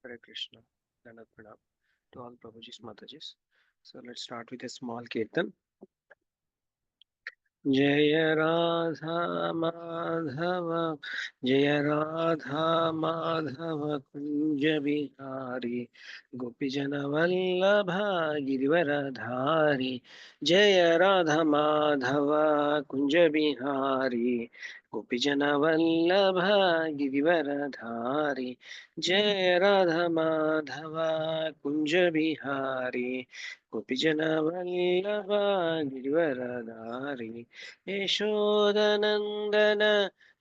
Hare Krishna. Dandavat Pranam to all Prabhuji's Matajis. So let's start with a small kirtan. जय राधा माधव जय राधा माधव कुंज बिहारी गोपीजन वल्लभ गिरिवरधारी जय राधा माधव कुंज बिहारी गोपीजन वल्लभ गिरिवरधारी जय राधा माधव कुंज बिहारी गोपीजन वल्लभ गिरिवरधारी यशोदनन्दन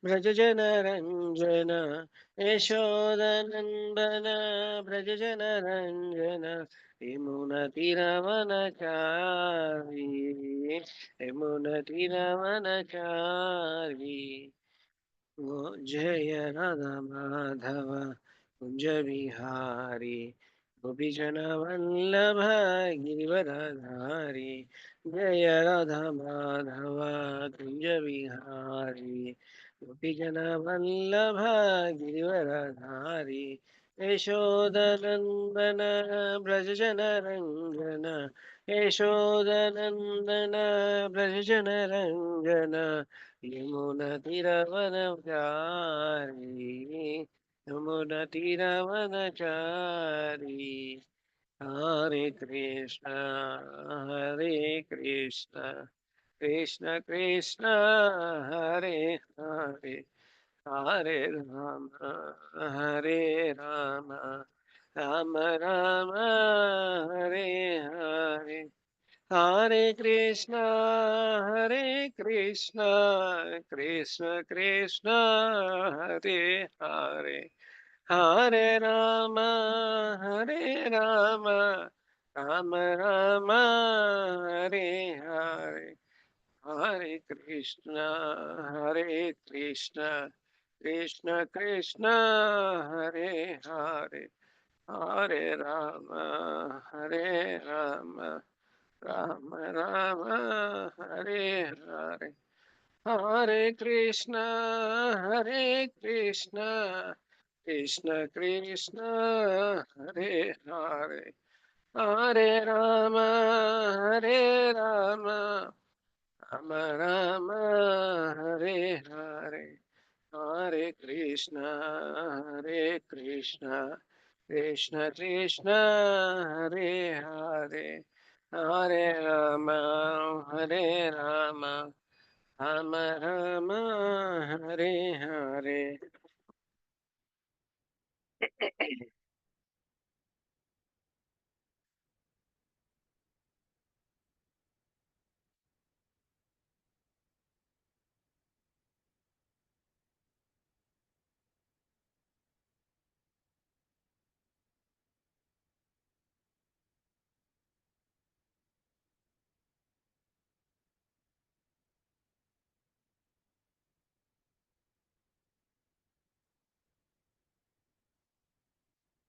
व्रजजनरञ्जन यशोदनन्दन व्रजजनरञ्जन यमुनतिरवनचारी यमुनतिरवनचारी जय राधा माधव कुंज बिहारी गोपीजन वल्लभ गिरिवरधारी जय राधा माधव कुंज बिहारी गोपीजन वल्लभ गिरिवरधारी यशोदनन्दन व्रजजन रञ्जन यशोदनन्दन व्रजजन रञ्जन यमुनतिरवनचारी यमुनतिरवनचारी Hare Krishna, Hare Krishna, Krishna Krishna, Hare Hare, Hare Rama, Hare Rama, Rama Rama, Hare Hare. Hare Krishna, Hare Krishna, Krishna Krishna, Hare Hare. Hare Rama, Hare Rama, Rama Rama, Hare Hare. Hare Krishna, Hare Krishna, Krishna Krishna, Hare Hare. Hare Rama, Hare Rama, Rama Rama, Hare Hare. Hare Krishna, Hare Krishna, Krishna Krishna, Hare Hare. Hare Rama, Hare Rama, Rama Rama, Hare Hare. Hare Krishna, Hare Krishna, Krishna Krishna, Hare Hare. Hare Rama, Hare Rama, Rama Rama, Hare Hare.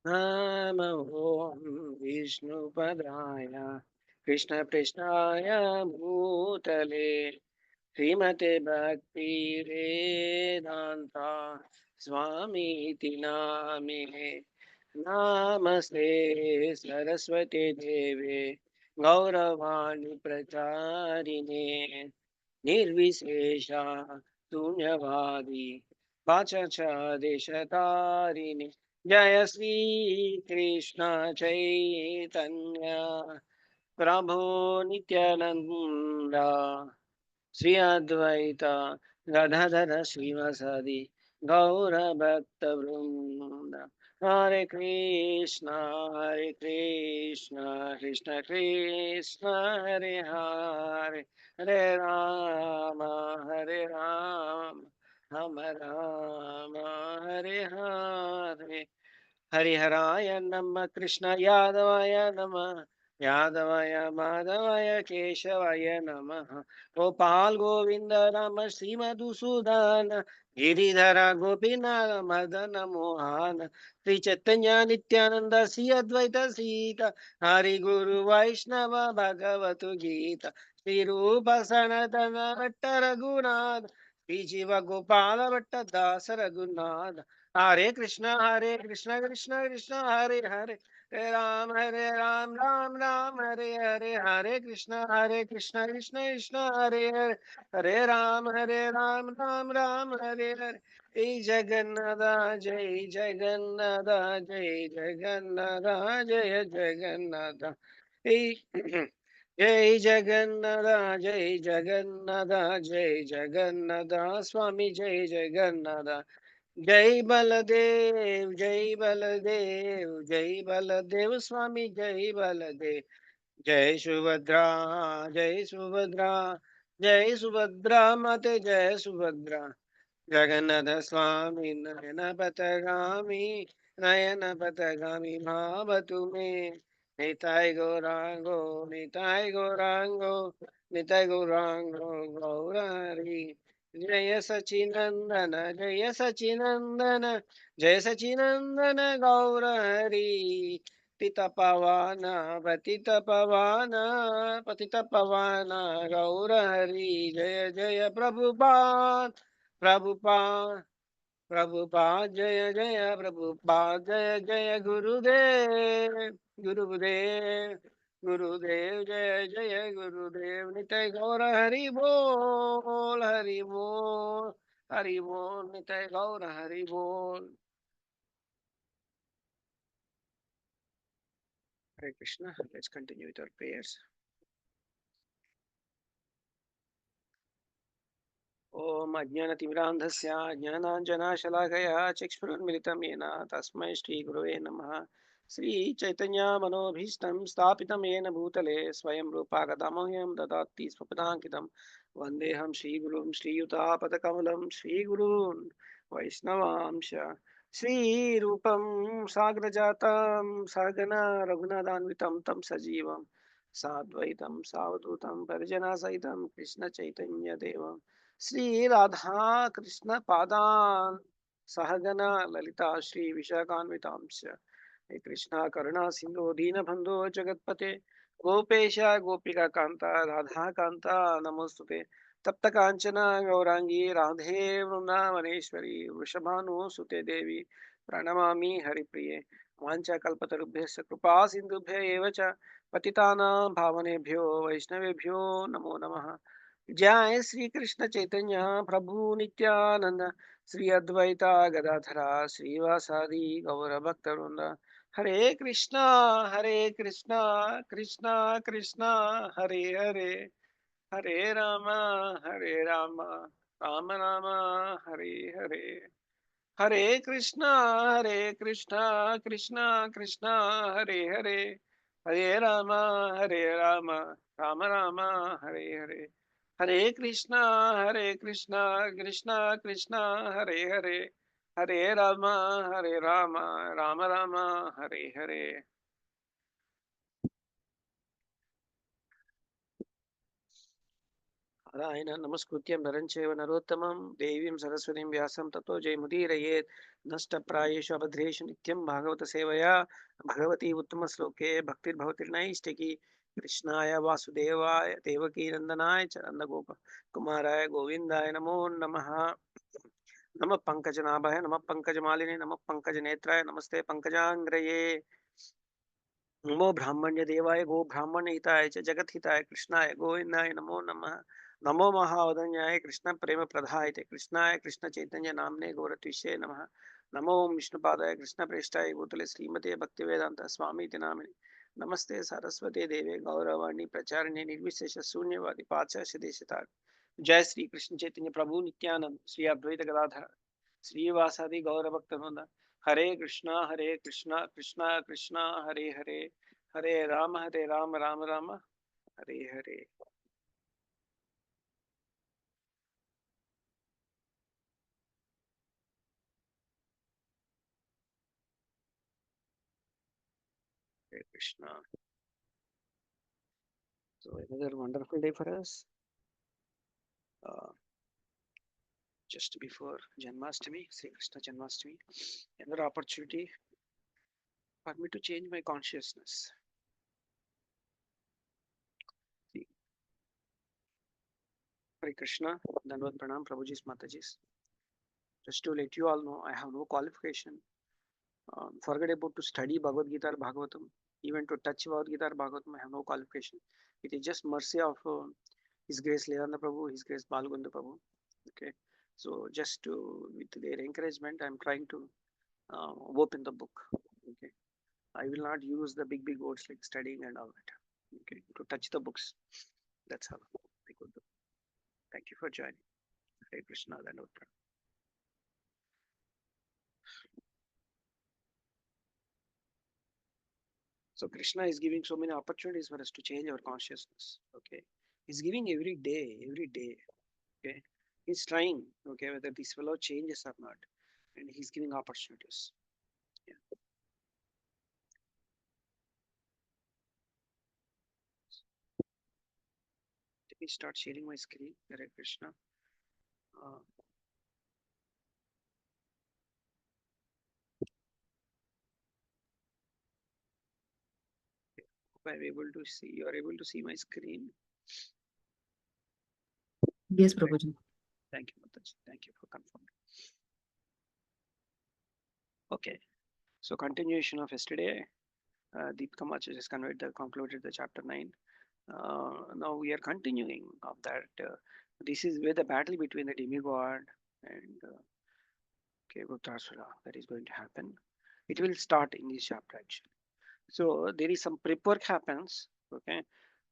Nama Om Vishnupadaya Krishna Prishnaya Bhutale Srimate Bhakti Vedanta Swami Iti Namine Namaste Saraswati Deve Gauravani Pracharine Nirvisesha Sunyavadi Vachacha Deshatarine Jaya Sri Krishna Chaitanya Prabhu Nityananda Sri Advaita Gadadhara Srivasadi Gaura Bhakta Vrinda Hare Krishna Hare Krishna Krishna Krishna Hare Hare Hare Rama Hare Rama Rama Rama Hare Hare Hariharaya Nama Krishna Yadavaya Nama Yadavaya Madhavaya Keshavaya Namaha Gopal Govinda Rama Sri Madhusudana Giridhara Gopinath Madana Mohana Sri Chaitanya Nityananda Sri Advaita Sita Hari Guru Vaishnava Bhagavatu Gita Sri Rupa Sanatana Bhatta Raghunath जीव गोपाल भट्ट दास रघुनाथ। हरे कृष्ण कृष्ण कृष्ण हरे हरे, हरे राम राम राम हरे हरे। हरे कृष्ण कृष्ण कृष्ण हरे हरे, हरे राम राम राम हरे हरे। जय जगन्नाथ, जय जगन्नाथ, जय जगन्नाथ। जय जगन्नाथ, जय जगन्नाथ, जय जगन्नाथ स्वामी, जय जगन्नाथ। जय बलदेव, जय बलदेव, जय बलदेव स्वामी, जय बलदेव। जय सुभद्रा, जय सुभद्रा, जय सुभद्रा माते, जय सुभद्रा। जगन्नाथ स्वामी नयन पथगामी, नयन पथगामी भावतु मे। निताय गौरांगो, निताय गौरांगो, निताय गौरांगो गौरारी। जय सचिनंदन, जय सचिनंदन, जय सचिनंदन गौरहरि। पतित पावन, पतित पावन, पतित पावन गौरहरि। जय जय प्रभुपाद, प्रभुपाद, प्रभुपाद जय जय प्रभुपाद, जय जय गुरुदेव, गुरुदेव, गुरुदेव जय जय गुरुदेव। निताय गौर हरि बोल, हरि बोल, हरि बोल, निताय गौर हरि बोल। Hare Krishna. Let's continue with our prayers. ॐ अज्ञानतिमिरान्धस्य ज्ञानाञ्जनशलाकया चक्षुरुन्मिलितं येन तस्मै श्रीगुरवे नमः। श्रीचैतन्यमनोभीष्टं स्थापितं येन भूतले स्वयं रूपा गदामह्यं ददाति स्वपदाङ्कितं। वन्देऽहं श्रीगुरुं श्रीयुतापदकमलं श्रीगुरून् वैष्णवांश। श्रीरूपं साग्रजातं सहगना रघुनाथान्वितं तं सजीवं साद्वैतं सावधूतं परिजनसहितं कृष्णचैतन्यदेवम् श्री राधा कृष्ण पादान सहगना ललिता श्री विशाखान्वितांश। हे कृष्णा करुणा सिंधु दीन बंधु जगतपते गोपेश गोपिका कांता राधा कांता नमोस्तुते। तप्त कांचना गौरांगी राधे वृंदावनेश्वरी वृषभानुसुते देवी प्रणमामि हरिप्रिये। वाञ्छाकल्पतरुभ्यश्च कृपा सिन्धुभ्य एव च पतितानां पावनेभ्यो वैष्णवेभ्यो नमो नमः। जय श्री कृष्ण चैतन्य प्रभु नित्यानंद, श्री अद्वैता गदाधरा श्रीवासादि गौर भक्तवृंद। हरे कृष्णा, हरे कृष्णा, कृष्णा कृष्णा हरे हरे, हरे राम, हरे राम, राम राम हरे हरे। हरे कृष्णा, हरे कृष्णा, कृष्णा कृष्णा हरे हरे, हरे राम, हरे राम, राम राम हरे हरे। हरे कृष्णा, हरे कृष्णा, कृष्णा कृष्णा हरे हरे, हरे राम, हरे राम, राम राम हरे हरे। नारायण नमस्कृत्य नरं चैव नरोत्तमं देवीं सरस्वतीं व्यासं ततो जयमुदीरयेत्। नष्टप्रायेषु अभद्रेषु नित्यं भागवत सेवया भगवती उत्तमश्लोके भक्तिर्भवति नैष्टिकी। कृष्णाय वासुदेवाय देवकी नंदनाय च नंदगोप कुमाराय गोविन्दाय नमो नमः। नमः पंकजनाभाय, नमः पंकजमालिने, नमः पंकजनेत्राय, नमस्ते पंकजांग्रये। नमो ब्राह्मण्य देवाय गो ब्राह्मण हिताय च जगत हिताय कृष्णाय गोविंदाय नमो नमः। नमो महावदन्याय कृष्ण प्रेम प्रदाय कृष्णाय कृष्ण चैतन्य नामने गौरत्विषे नमः। नमो विष्णुपादाय कृष्ण प्रेष्ठाय भूतले श्रीमते भक्तिवेदांत स्वामी नामिने। नमस्ते सरस्वती देवे गौरवाणी प्रचारिणे निर्विशेष शून्यवादी पाश्चात्य देशतार। जय श्री कृष्ण चैतन्य प्रभु नित्यानंद श्री अद्वैत गदाधर श्रीवासादि गौर भक्तवृंद। हरे कृष्णा कृष्णा कृष्णा हरे हरे, हरे Ram Ram Ram Hare Hare. Hare Krishna. So another wonderful day for us. Uh, just before Janmashtami, Sri Krishna Janmashtami, another opportunity for me to change my consciousness. See, Hare Krishna, Dandavat Pranam, Prabhuji's Matajis. Just to let you all know, I have no qualification. Forget about to study Bhagavad Gita or Bhagavatam. Even to touch Bhagavad Gita or Bhagavatam, I have no qualification. It is just mercy of His Grace Lilananda Prabhu, His Grace Balgunda Prabhu. Okay. So just to, with their encouragement, I am trying to open the book. Okay. I will not use the big words like studying and all that. Okay. To touch the books. That's how I could do. Thank you for joining. Hare Krishna, Dandavat Pranam. So Krishna is giving so many opportunities for us to change our consciousness. Okay. He's giving every day, every day. Okay. He's trying, okay, whether this fellow changes or not. And he's giving opportunities. Yeah. Let me start sharing my screen. Hare Krishna. Uh, hope I'm able to see, you are able to see my screen. Yes, Prabhuji. Thank you, Mataji. Thank you for confirming. Okay. So continuation of yesterday, Deepika Macha just concluded the chapter 9. Now we are continuing of that. This is where the battle between the demigod and Vrutasura that is going to happen. It will start in this chapter actually. So there is some prep work happens. Okay,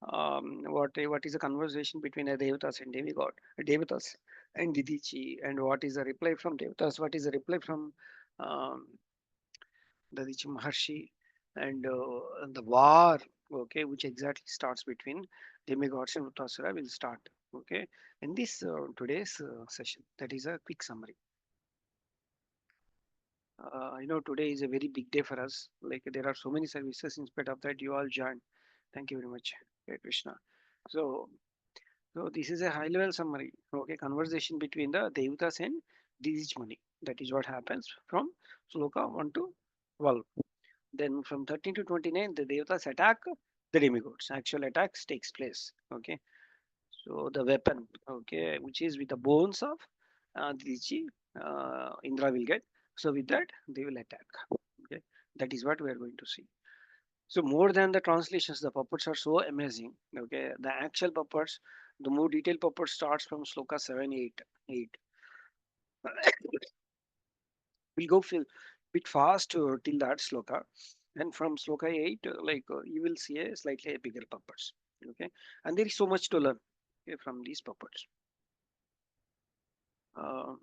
what is the conversation between the devatas and demigod, devatas and Didichi, and what is the reply from devatas? What is the reply from um, Dadichi Maharshi, and the war? Okay, which exactly starts between demigods and Vrutasura will start. Okay, in this today's session, that is a quick summary. I know today is a very big day for us. Like there are so many services. In spite of that, you all joined. Thank you very much, Hare Krishna. So, so this is a high-level summary. Okay, conversation between the Devatas and Didijmani. That is what happens from Sloka 1 to 12. Then from 13 to 29, the Devatas attack the demigods. Actual attacks takes place. Okay, so the weapon, okay, which is with the bones of Didiji, Indra will get. So with that, they will attack. Okay, that is what we are going to see. So more than the translations, the puppets are so amazing. Okay, the actual puppets, the more detailed puppet starts from Sloka 7, 8, 8. We'll go bit fast till that Sloka. And from Sloka 8, you will see a slightly bigger puppets. Okay, and there is so much to learn, okay, from these puppets. Uh,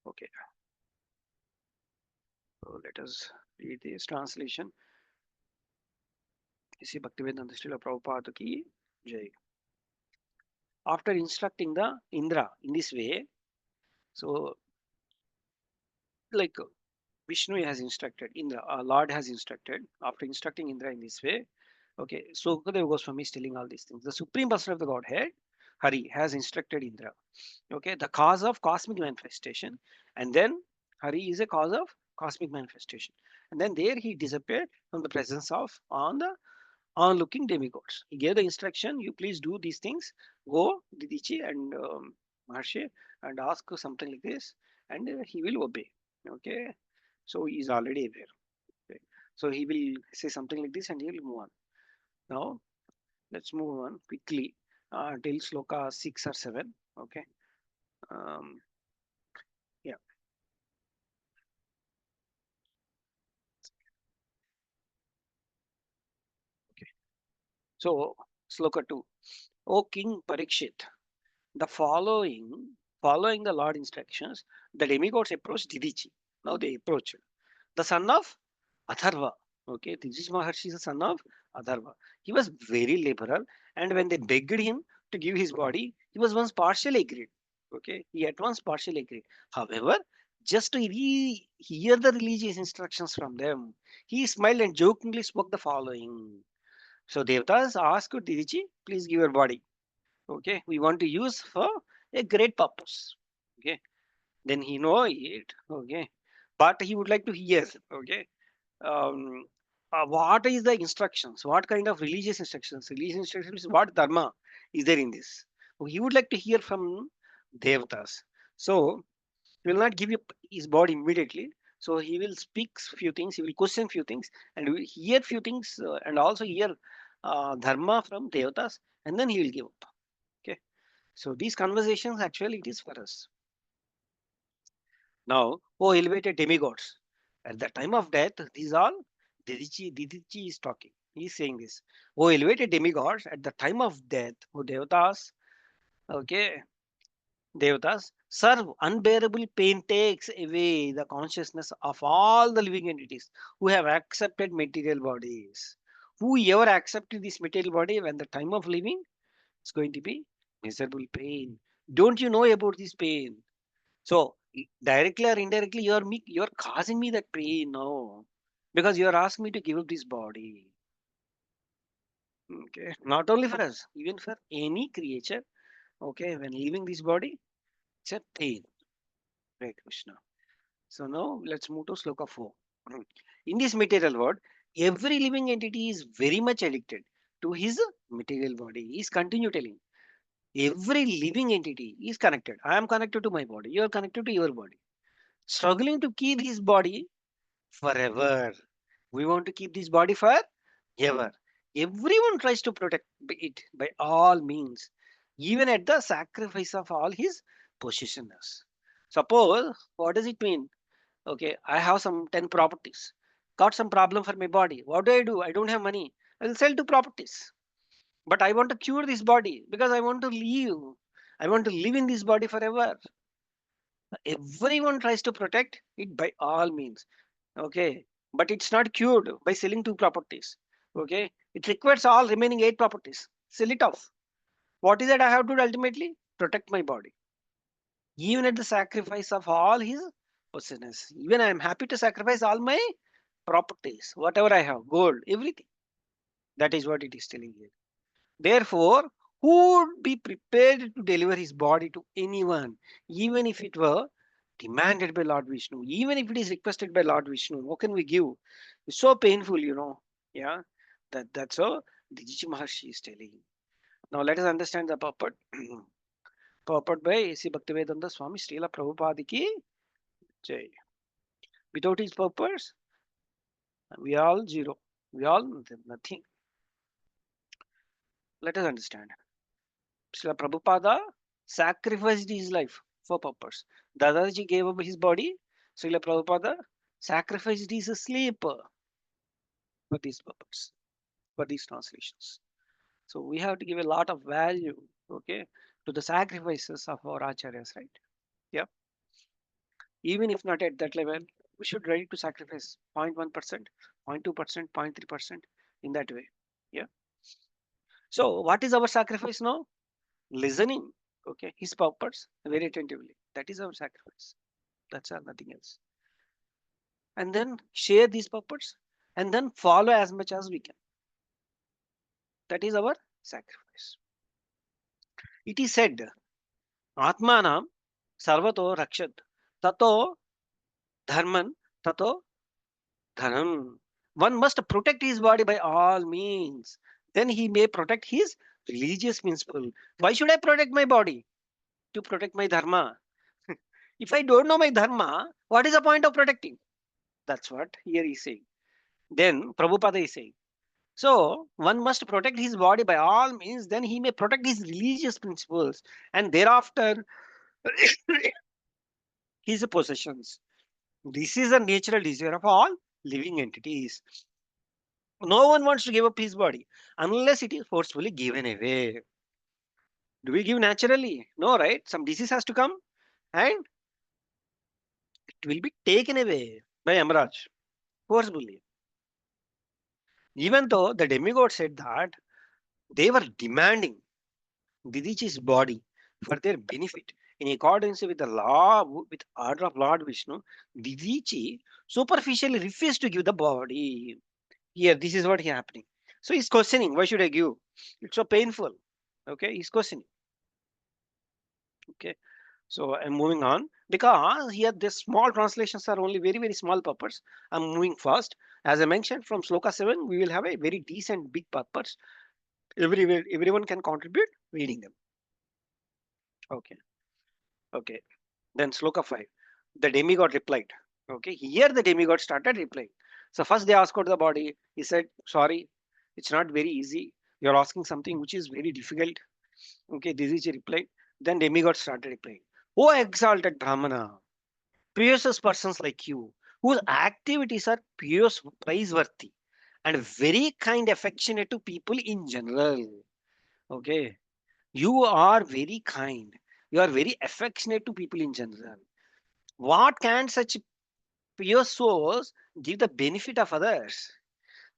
okay, so let us read this translation. Isi Bhaktivedanta Srila Prabhupada ki Jai. After instructing the Indra in this way, so like Vishnu has instructed Indra, Lord has instructed. After instructing Indra in this way, okay, so Sukadeva Goswami is telling all these things. The Supreme Person of the Godhead, Hari, has instructed Indra. Okay, the cause of cosmic manifestation, and then Hari is a cause of cosmic manifestation, and then there he disappeared from the presence of on the onlooking demigods. He gave the instruction, you please do these things, go Didichi and Maharshi and ask something like this, and he will obey. Okay, so he is already aware. Okay. So he will say something like this and he will move on. Now let's move on quickly till sloka 6 or 7. Okay. Um, yeah. Okay. So sloka 2. O King Parikshit, the following the Lord instructions, the demigods approached Didichi. Now they approached the son of Atharva. Okay, Didichi Maharshi is the son of Atharva. He was very liberal, and when they begged him to give his body, he was once partially agreed. Okay, he at once partially agreed. However, just to hear the religious instructions from them, he smiled and jokingly spoke the following. So Devtas asked Didichi, please give your body. Okay, we want to use for a great purpose. Okay, then he know it. Okay, but he would like to hear. Okay, um, what is the instructions? What kind of religious instructions? Religious instructions, what dharma is there in this? He would like to hear from Devatas. So he will not give you his body immediately. So he will speak few things, he will question few things, and we will hear few things, and also hear dharma from Devatas, and then he will give up. Okay. So these conversations actually it is for us. Now, oh elevated demigods. At the time of death, these all Didichi is talking. He is saying this. Oh elevated demigods, at the time of death, oh Devatas, okay, Devatas, serve unbearable pain takes away the consciousness of all the living entities who have accepted material bodies. Whoever accepted this material body when the time of living is going to be miserable pain. Don't you know about this pain? So directly or indirectly, you're causing me that pain now because you're asking me to give up this body. Okay, not only for us, even for any creature. Okay, when leaving this body, it's a pain. Right, Krishna. So now let's move to Sloka 4. In this material world, every living entity is very much addicted to his material body. He's continue telling. Every living entity is connected. I am connected to my body. You are connected to your body. Struggling to keep his body forever. We want to keep this body forever. Everyone tries to protect it by all means, even at the sacrifice of all his possessions. Suppose, what does it mean? Okay, I have some 10 properties. Got some problem for my body. What do? I don't have money. I will sell 2 properties. But I want to cure this body because I want to live. I want to live in this body forever. Everyone tries to protect it by all means. Okay. But it's not cured by selling 2 properties. Okay. It requires all remaining 8 properties. Sell it off. What is it I have to do ultimately? Protect my body. Even at the sacrifice of all his possessions. Even I am happy to sacrifice all my properties, whatever I have, gold, everything. That is what it is telling here. Therefore, who would be prepared to deliver his body to anyone, even if it were demanded by Lord Vishnu, even if it is requested by Lord Vishnu? What can we give? It's so painful, you know. Yeah, that's so Dijiji Maharshi is telling. Now let us understand the purport. Purport by Sri Bhaktivedanta Swami Srila Prabhupada ki jai. Without his purpose, we are all zero. We all nothing. Let us understand. Srila Prabhupada sacrificed his life for purpose. Dadaji gave up his body. Srila Prabhupada sacrificed his sleep for this purpose, for these translations. So we have to give a lot of value, okay, to the sacrifices of our acharyas, right? Yeah. Even if not at that level, we should ready to sacrifice 0.1%, 0.2%, 0.3% in that way. Yeah. So what is our sacrifice now? Listening, okay, his purpose very attentively. That is our sacrifice. That's all, nothing else. And then share these purpose and then follow as much as we can. That is our sacrifice. It is said, Atmanam sarvato rakshat tato dharman tato dhanam. One must protect his body by all means. Then he may protect his religious principle. Why should I protect my body? To protect my dharma. If I don't know my dharma, what is the point of protecting? That's what here he's saying. Then Prabhupada is saying. So one must protect his body by all means, then he may protect his religious principles and thereafter his possessions. This is a natural desire of all living entities. No one wants to give up his body unless it is forcefully given away. Do we give naturally? No, right? Some disease has to come and it will be taken away by Amraj forcefully. Even though the demigod said that they were demanding Didichi's body for their benefit. In accordance with the law, with order of Lord Vishnu, Didichi superficially refused to give the body. Here, this is what is happening. So he's questioning, why should I give? It's so painful. Okay, he's questioning. Okay, so I'm moving on because here the small translations are only very, very small purpose. I'm moving fast. As I mentioned, from Sloka 7, we will have a very decent big purpose. Everyone can contribute reading them. Okay. Okay. Then sloka 5. The demigod replied. Okay. Here the demigod started replying. So first they asked out the body. He said, sorry, it's not very easy. You're asking something which is very difficult. Okay, this is a reply. Then demigod started replying. Oh exalted Brahmana, pious persons like you, whose activities are pious, praiseworthy, and very kind, affectionate to people in general. Okay, you are very kind. You are very affectionate to people in general. What can such pure souls give the benefit of others?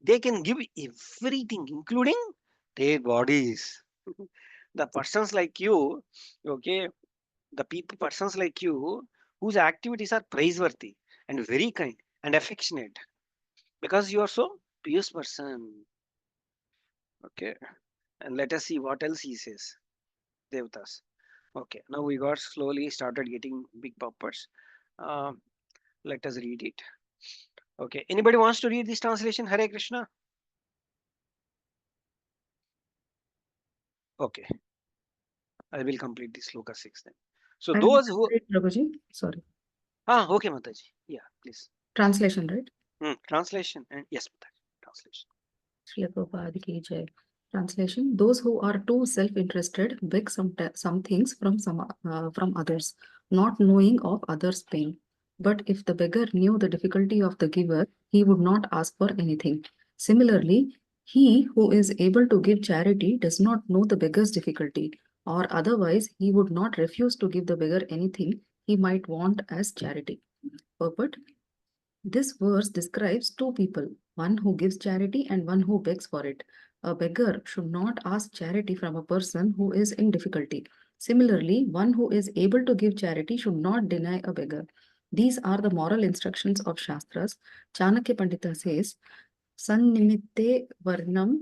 They can give everything, including their bodies. The persons like you, okay, the people, persons like you, whose activities are praiseworthy and very kind and affectionate, because you are so pious person. Okay, and let us see what else he says. Devatas. Okay, now we got slowly started getting big poppers. Uh, let us read it. Okay, anybody wants to read this translation? Hare Krishna. Okay, I will complete this sloka 6 then. So I will those who translate, Prabhuji. Sorry. okay Mataji. Yeah, please. Translation, right? Translation and yes, Mataji. Translation. Srila Prabhupada ki jai. Translation: those who are too self-interested beg some things from others, not knowing of others' pain. But if the beggar knew the difficulty of the giver, he would not ask for anything. Similarly, he who is able to give charity does not know the beggar's difficulty, or otherwise he would not refuse to give the beggar anything he might want as charity. Purport: this verse describes two people, one who gives charity and one who begs for it. A beggar should not ask charity from a person who is in difficulty. Similarly, one who is able to give charity should not deny a beggar. These are the moral instructions of Shastras. Chanakya Pandita says, Sannimitte Varnam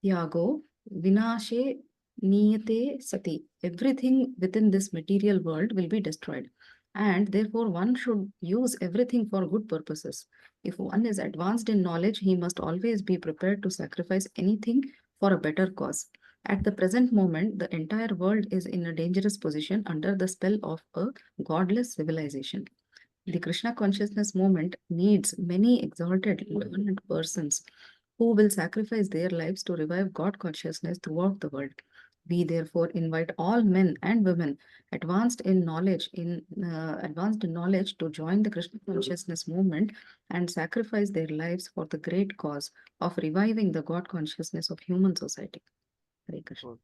Yago Vinashe Niyate Sati. Everything within this material world will be destroyed, and therefore one should use everything for good purposes. If one is advanced in knowledge, he must always be prepared to sacrifice anything for a better cause. At the present moment, the entire world is in a dangerous position under the spell of a godless civilization. The Krishna consciousness movement needs many exalted, learned persons who will sacrifice their lives to revive God consciousness throughout the world. We therefore invite all men and women advanced in knowledge to join the Krishna consciousness movement and sacrifice their lives for the great cause of reviving the God consciousness of human society. Hare Krishna. Oh,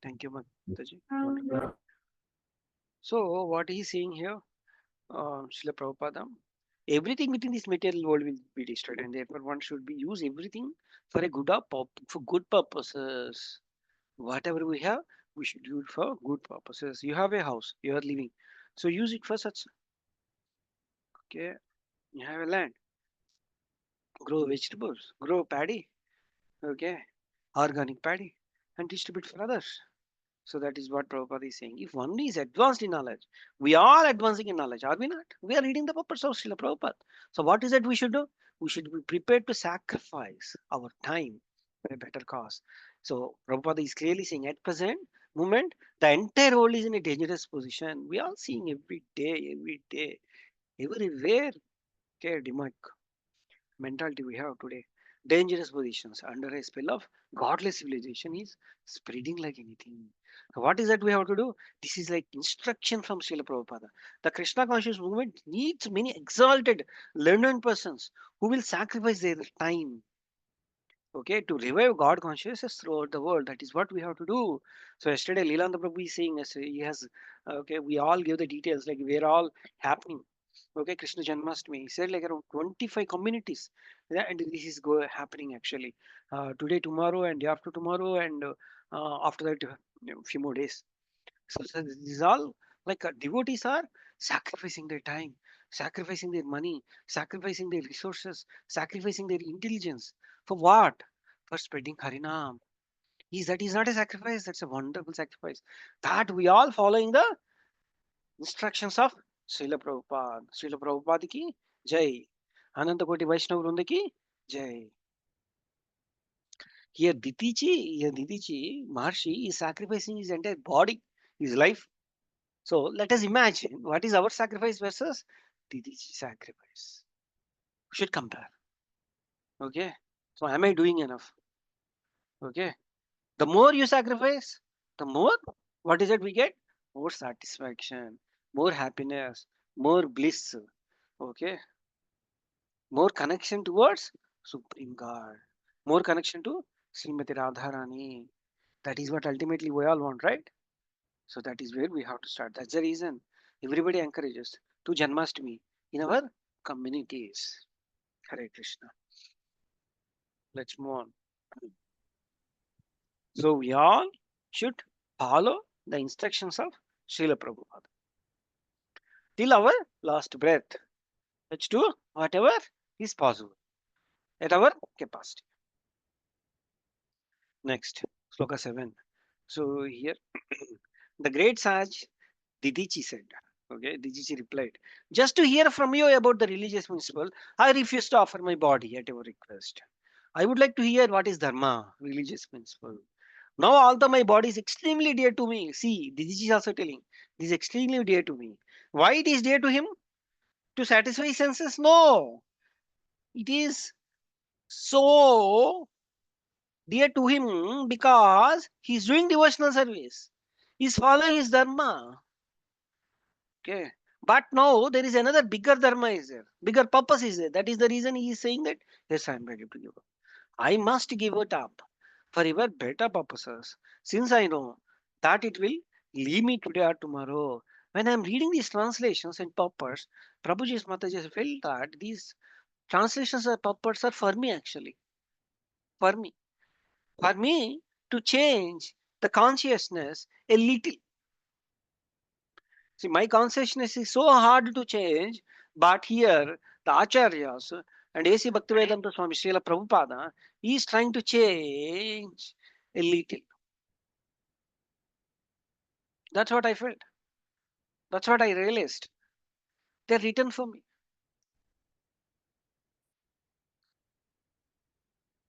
thank you, Mataji. Wonderful. So what he's saying here, Srila Prabhupada, everything within this material world will be destroyed, and therefore one should be use everything for a for good purposes. Whatever we have, we should use it for good purposes. You have a house, you are living, so use it for such. Okay, you have a land, grow vegetables, grow paddy. Okay, organic paddy, and distribute for others. So that is what Prabhupada is saying. If one is advanced in knowledge, we are advancing in knowledge, are we not? We are reading the purpose of Srila Prabhupada. So what is it we should do? We should be prepared to sacrifice our time for a better cause. So Prabhupada is clearly saying at present moment, the entire world is in a dangerous position. We are seeing every day, everywhere, okay, demonic mentality we have today. Dangerous positions under a spell of godless civilization is spreading like anything. So what is that we have to do? This is like instruction from Srila Prabhupada. The Krishna conscious movement needs many exalted, learned persons who will sacrifice their time, okay, to revive God consciousness throughout the world. That is what we have to do. So yesterday, Lilananda Prabhu is saying, he has, okay, we all give the details, like we're all happening. Okay, Krishna Janmashtami. He said like around 25 communities. Yeah, and this is happening actually today, tomorrow, and day after tomorrow, and after that, few more days. So this is all like devotees are sacrificing their time, sacrificing their money, sacrificing their resources, sacrificing their intelligence. For what? For spreading Harinam. That is not a sacrifice, that's a wonderful sacrifice. That we all following the instructions of Srila Prabhupada. Srila Prabhupada ki Jai. Ananta Koti Vaishnava Vrunda ki Jai. Here Ditichi Maharshi is sacrificing his entire body, his life. So let us imagine what is our sacrifice versus Didichi sacrifice. We should compare. Okay. So am I doing enough? Okay. The more you sacrifice, the more, what is it we get? More satisfaction, more happiness, more bliss. Okay. More connection towards Supreme God. More connection to Srimati Radharani. That is what ultimately we all want, right? So that is where we have to start. That's the reason everybody encourages to Janmashtami in our communities. Hare Krishna. Let's move on. So we all should follow the instructions of Srila Prabhupada till our last breath. Let's do whatever is possible at our capacity. Next, Sloka 7. So here, the great sage Didichi said, okay, Didichi replied, just to hear from you about the religious principle, I refuse to offer my body at your request. I would like to hear what is Dharma, religious principle. Now, although my body is extremely dear to me, see, Didichi is also telling, this is extremely dear to me. Why it is dear to him? To satisfy his senses? No. It is so dear to him because he is doing devotional service. He is following his Dharma. Okay. But now there is another bigger dharma is there, bigger purpose is there. That is the reason he is saying that, yes, I am ready to give up. I must give it up for your better purposes, since I know that it will leave me today or tomorrow. When I am reading these translations and purpose, Prabhuji's Mataji felt that these translations and purpose are for me actually. For me. For me to change the consciousness a little. See, my consciousness is so hard to change, but here the Acharyas and A.C. Bhaktivedanta Swami Srila Prabhupada is trying to change a little. That's what I felt. That's what I realized. They're written for me.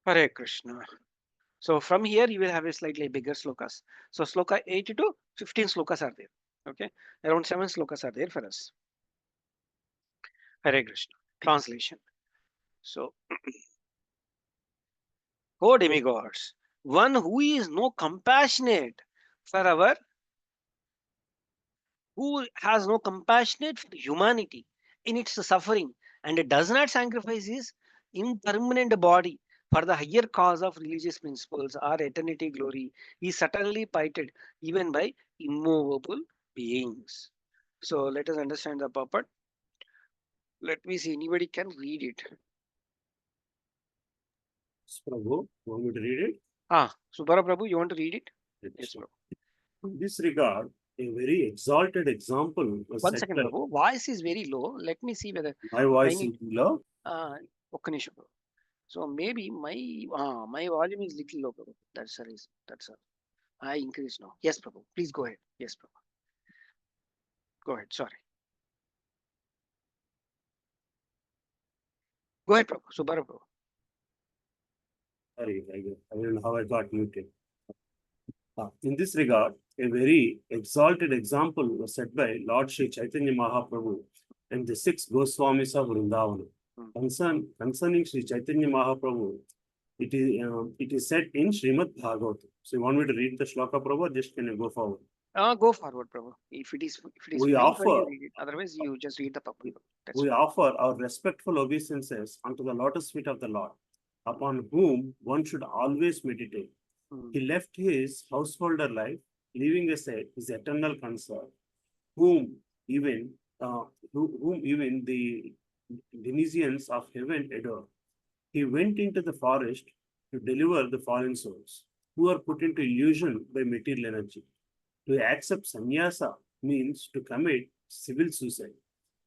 Hare Krishna. So from here you will have a slightly bigger slokas. So sloka 8 to 15 slokas are there. Okay. Around 7 slokas are there for us. Hare Krishna. Translation. So, O demigods, one who is no compassionate for our, who has no compassionate for humanity in its suffering and does not sacrifice his impermanent body for the higher cause of religious principles or eternity glory, is certainly pited even by immovable beings. So let us understand the purport. Let me see, anybody can read it. Prabhu, want me to read it? Subara Prabhu, you want to read it? Yes, Prabhu. In this regard, a very exalted example was One set second, by Prabhu. Voice is very low. Let me see whether my voice I need. is low. ఒక్క నిమిషం Prabhu. So maybe my volume is little low, Prabhu. That's the reason. That's all. I increase now. Yes, Prabhu. Please go ahead. Yes, Prabhu. Go ahead. Sorry. Go ahead, Prabhu. Subara Prabhu. Sorry, I don't know how I got muted. In this regard, a very exalted example was set by Lord Sri Chaitanya Mahaprabhu and the 6 Goswamis of Vrindavan. Concerning Sri Chaitanya Mahaprabhu, it is said in Srimad Bhagavatam. So you want me to read the shloka, Prabhu, or just can you go forward? Go forward, Prabhu. If it is We fine for you, offer- read it. Otherwise, you just read the Prabhu. That's We fine. offer our respectful obeisances unto the lotus feet of the Lord, upon whom one should always meditate. Hmm. He left his householder life, leaving aside his eternal concern, whom even the denizens of heaven adore. He went into the forest to deliver the fallen souls, who are put into illusion by material energy. To accept sannyasa means to commit civil suicide,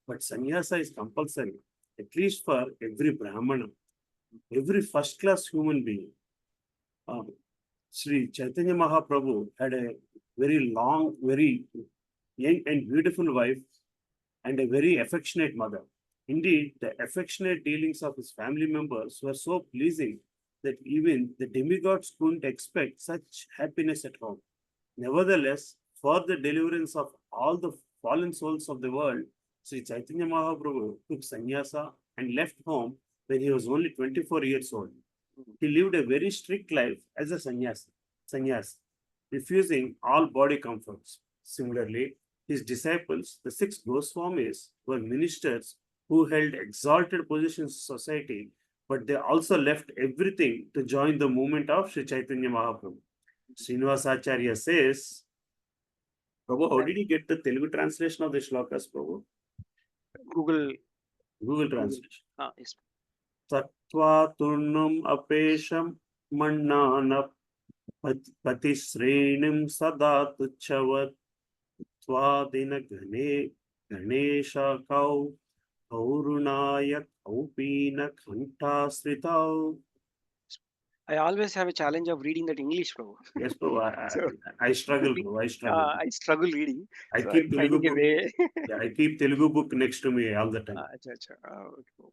but sannyasa is compulsory, at least for every Brahmana, every first-class human being. Sri Chaitanya Mahaprabhu had a very long, very young and beautiful wife and a very affectionate mother. Indeed, the affectionate dealings of his family members were so pleasing that even the demigods couldn't expect such happiness at home. Nevertheless, for the deliverance of all the fallen souls of the world, Sri Chaitanya Mahaprabhu took sannyasa and left home when he was only 24 years old. He lived a very strict life as a sannyasi, refusing all body comforts. Similarly, his disciples, the 6 Goswamis, were ministers who held exalted positions in society, but they also left everything to join the movement of Sri Chaitanya Mahaprabhu. Srinivasacharya says, Prabhu, how did you get the Telugu translation of the shlokas, Prabhu? Google. Google translation. Yes. Tattva turnam apesham mannana patiश्रेणिं सदा तुच्छवत् त्वादिन गणेशकौ कौरुणाय कौपीन घण्टाश्रितौ. I always have a challenge of reading that English, Prabhu. Yes, Prabhu. So, I struggle, Prabhu. I struggle. I struggle reading. I So keep I'm Telugu finding a book. way. Yeah, I keep Telugu book next to me all the time. Acha, acha. Okay.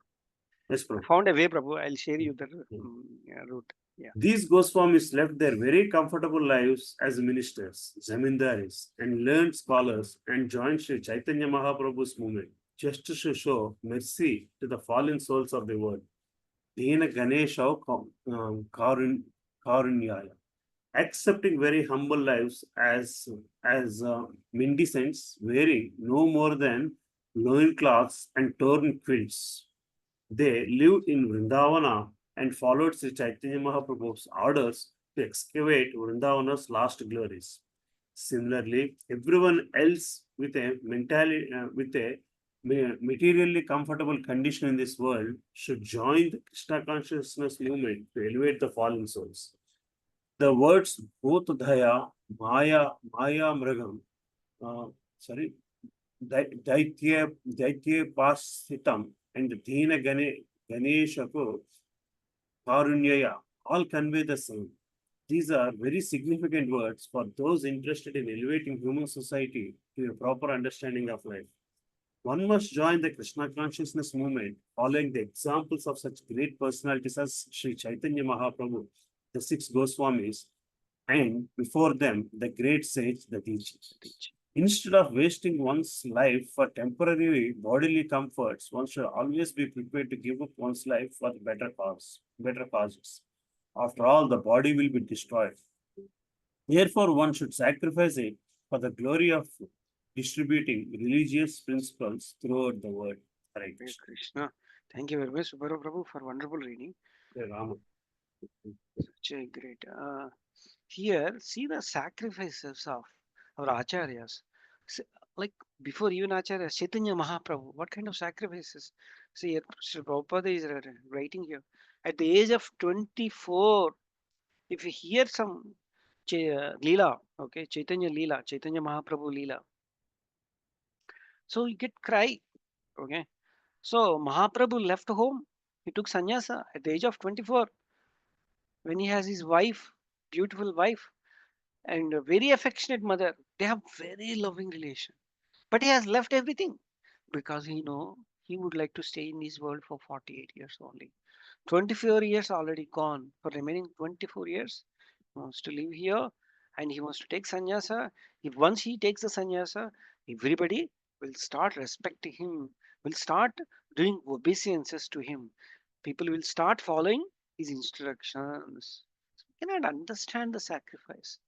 Yes, I Prabhu. found a way, Prabhu. I'll share you the route. Yeah. These Goswamis left their very comfortable lives as ministers, zamindaris, and learned scholars and joined Sri Chaitanya Mahaprabhu's movement just to show mercy to the fallen souls of the world. Dena Ganesha Karunyaya, accepting very humble lives as mendicants, wearing no more than loincloths and torn quilts. They lived in Vrindavana and followed Sri Chaitanya Mahaprabhu's orders to excavate Vrindavana's last glories. Similarly, everyone else with a materially comfortable condition in this world should join the Krishna consciousness movement to elevate the fallen souls. The words Bhutdhaya, Maya Mragam, Daitya Pasitam, and Dina Ganeshaku Karunyaya all convey the same. These are very significant words for those interested in elevating human society to a proper understanding of life. One must join the Krishna consciousness movement following the examples of such great personalities as Sri Chaitanya Mahaprabhu, the 6 Goswamis, and before them, the great sage, the teacher. Instead of wasting one's life for temporary bodily comforts, one should always be prepared to give up one's life for the better causes. After all, the body will be destroyed. Therefore, one should sacrifice it for the glory of distributing religious principles throughout the world. Hare Hare Krishna. Krishna. Thank you very much, Subhara Prabhu, for wonderful reading. Hare Rama. Such a great. Here, see the sacrifices of our acharyas. Like before even acharyas, Chaitanya Mahaprabhu, what kind of sacrifices? See, here, Sri Prabhupada is writing here. At the age of 24, if you hear some Leela, okay, Chaitanya Leela, Chaitanya Mahaprabhu Leela, so you get cry, okay. So Mahaprabhu left home. He took sannyasa at the age of 24 when he has his wife, beautiful wife, and a very affectionate mother. They have very loving relation. But he has left everything because he know he would like to stay in this world for 48 years only. 24 years already gone. For remaining 24 years, he wants to live here and he wants to take sannyasa. If once he takes the sannyasa, everybody will start respecting him, will start doing obeisances to him. People will start following his instructions. We cannot understand the sacrifice.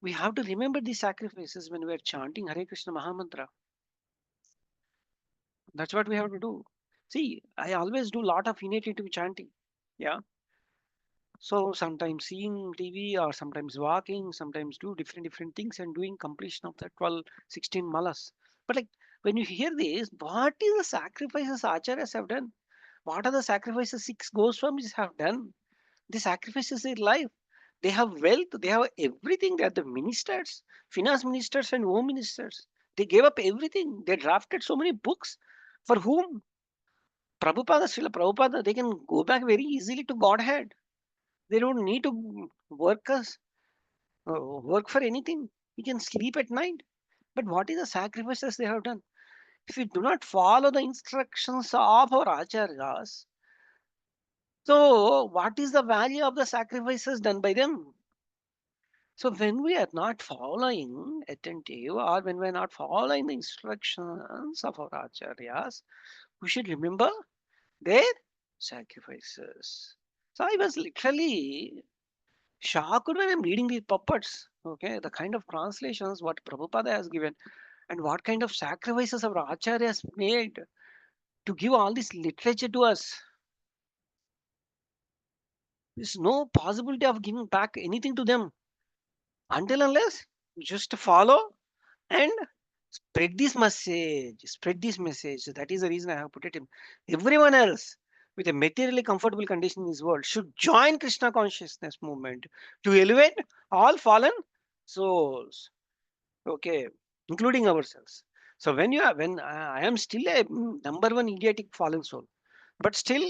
We have to remember these sacrifices when we are chanting Hare Krishna Mahamantra. That's what we have to do. See, I always do a lot of initiative chanting. Yeah. So sometimes seeing TV or sometimes walking, sometimes do different things and doing completion of the 12, 16 malas. But like when you hear this, what is the sacrifices acharyas have done? What are the sacrifices 6 Goswamis have done? They sacrifices their life. They have wealth, they have everything. They are the ministers, finance ministers and home ministers. They gave up everything. They drafted so many books. For whom? Prabhupada, Srila Prabhupada, they can go back very easily to Godhead. They don't need to work for anything. You can sleep at night. But what is the sacrifices they have done? If we do not follow the instructions of our acharyas, so what is the value of the sacrifices done by them? So when we are not following attentive, or when we are not following the instructions of our acharyas, we should remember their sacrifices. So I was literally shocked when I'm reading these puppets. Okay, the kind of translations what Prabhupada has given, and what kind of sacrifices our acharyas made to give all this literature to us. There's no possibility of giving back anything to them until unless you just follow and spread this message. That is the reason I have put it in. Everyone else with a materially comfortable condition in this world should join Krishna consciousness movement to elevate all fallen souls, okay, including ourselves. So when I am still a number one idiotic fallen soul, but still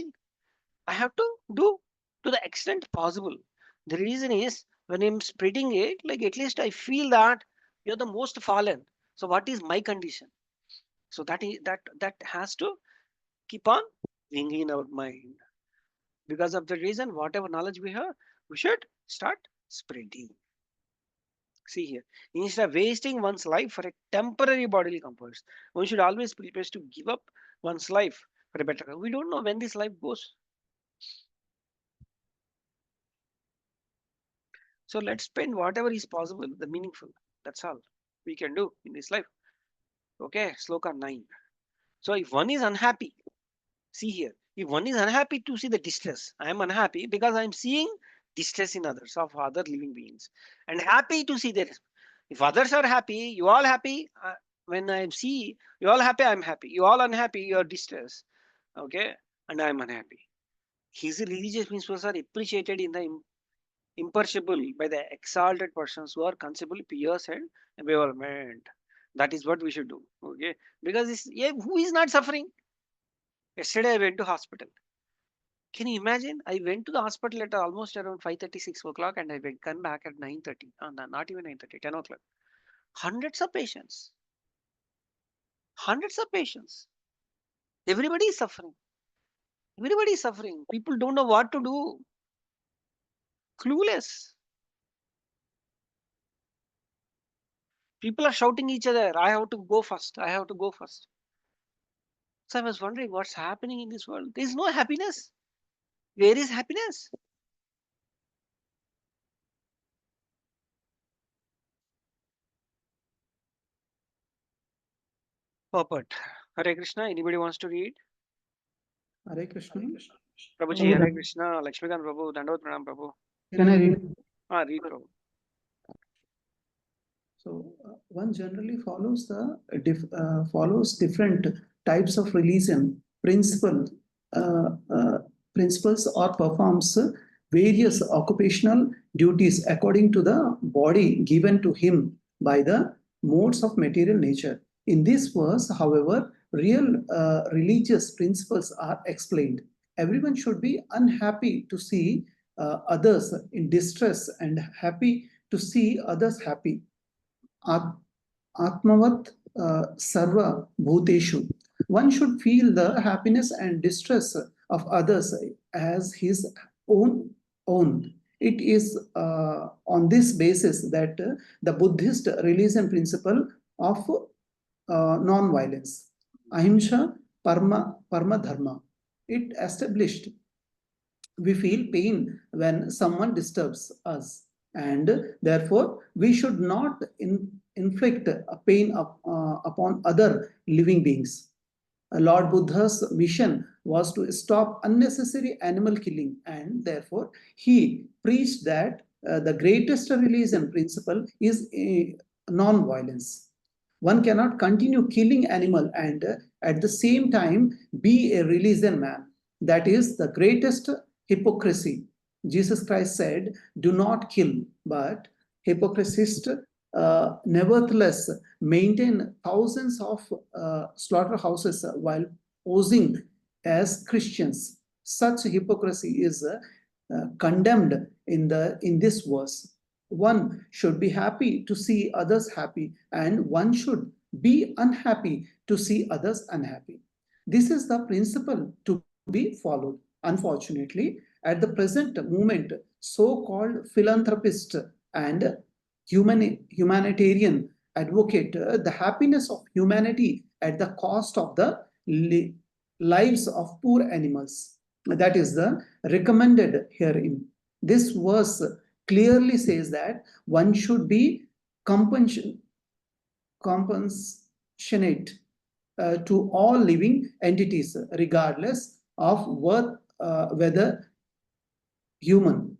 I have to do to the extent possible. The reason is when I'm spreading it, like at least I feel that you're the most fallen. So what is my condition? So that has to keep on being in our mind. Because of the reason, whatever knowledge we have, we should start spreading. See here, instead of wasting one's life for a temporary bodily comforts, one should always prepare to give up one's life for a better. We don't know when this life goes. So let's spend whatever is possible, the meaningful. That's all we can do in this life. Okay, Sloka 9. So if one is unhappy, see here, if one is unhappy to see the distress, I am unhappy because I am seeing distress in others of other living beings, and happy to see that if others are happy, you all happy. When I see you all happy, I'm happy. You all unhappy, you are distressed. Okay, and I'm unhappy. His religious principles are appreciated in the imperishable by the exalted persons who are conceivable pious and ambivalent. That is what we should do. Okay, because yeah, who is not suffering? Yesterday I went to hospital. Can you imagine? I went to the hospital at almost around 5:30, 6 o'clock, and I went come back at 9:30. Not even 9:30, 10 o'clock. Hundreds of patients. Hundreds of patients. Everybody is suffering. Everybody is suffering. People don't know what to do. Clueless. People are shouting each other. I have to go first. I have to go first. So I was wondering what's happening in this world. There is no happiness. Where is happiness? Purport. Hare Krishna. Anybody wants to read? Hare Krishna. Prabhuji, Hare Krishna. Lakshmikant Prabhu. Dandavot Pranam Prabhu. Can I read? Read Prabhu. So one generally follows follows different types of religion uh, uh, principles or performs various occupational duties according to the body given to him by the modes of material nature. In this verse, however, real religious principles are explained. Everyone should be unhappy to see others in distress and happy to see others happy. Atmavat sarva bhuteshu. One should feel the happiness and distress of others as his own. It is on this basis that the Buddhist religion principle of non-violence, ahimsa parma dharma, it established we feel pain when someone disturbs us, and therefore we should not inflict a pain upon other living beings. Lord Buddha's mission was to stop unnecessary animal killing, and therefore he preached that the greatest religion principle is non-violence. One cannot continue killing animal and at the same time be a religion man. That is the greatest hypocrisy. Jesus Christ said, "Do not kill," but hypocrisists nevertheless maintain thousands of slaughterhouses while posing as Christians. Such hypocrisy is condemned in this verse. One should be happy to see others happy, and one should be unhappy to see others unhappy. This is the principle to be followed. Unfortunately, at the present moment, so-called philanthropists and humanitarian advocate the happiness of humanity at the cost of the lives of poor animals. That is the recommended herein. This verse clearly says that one should be compassionate to all living entities, regardless of whether human,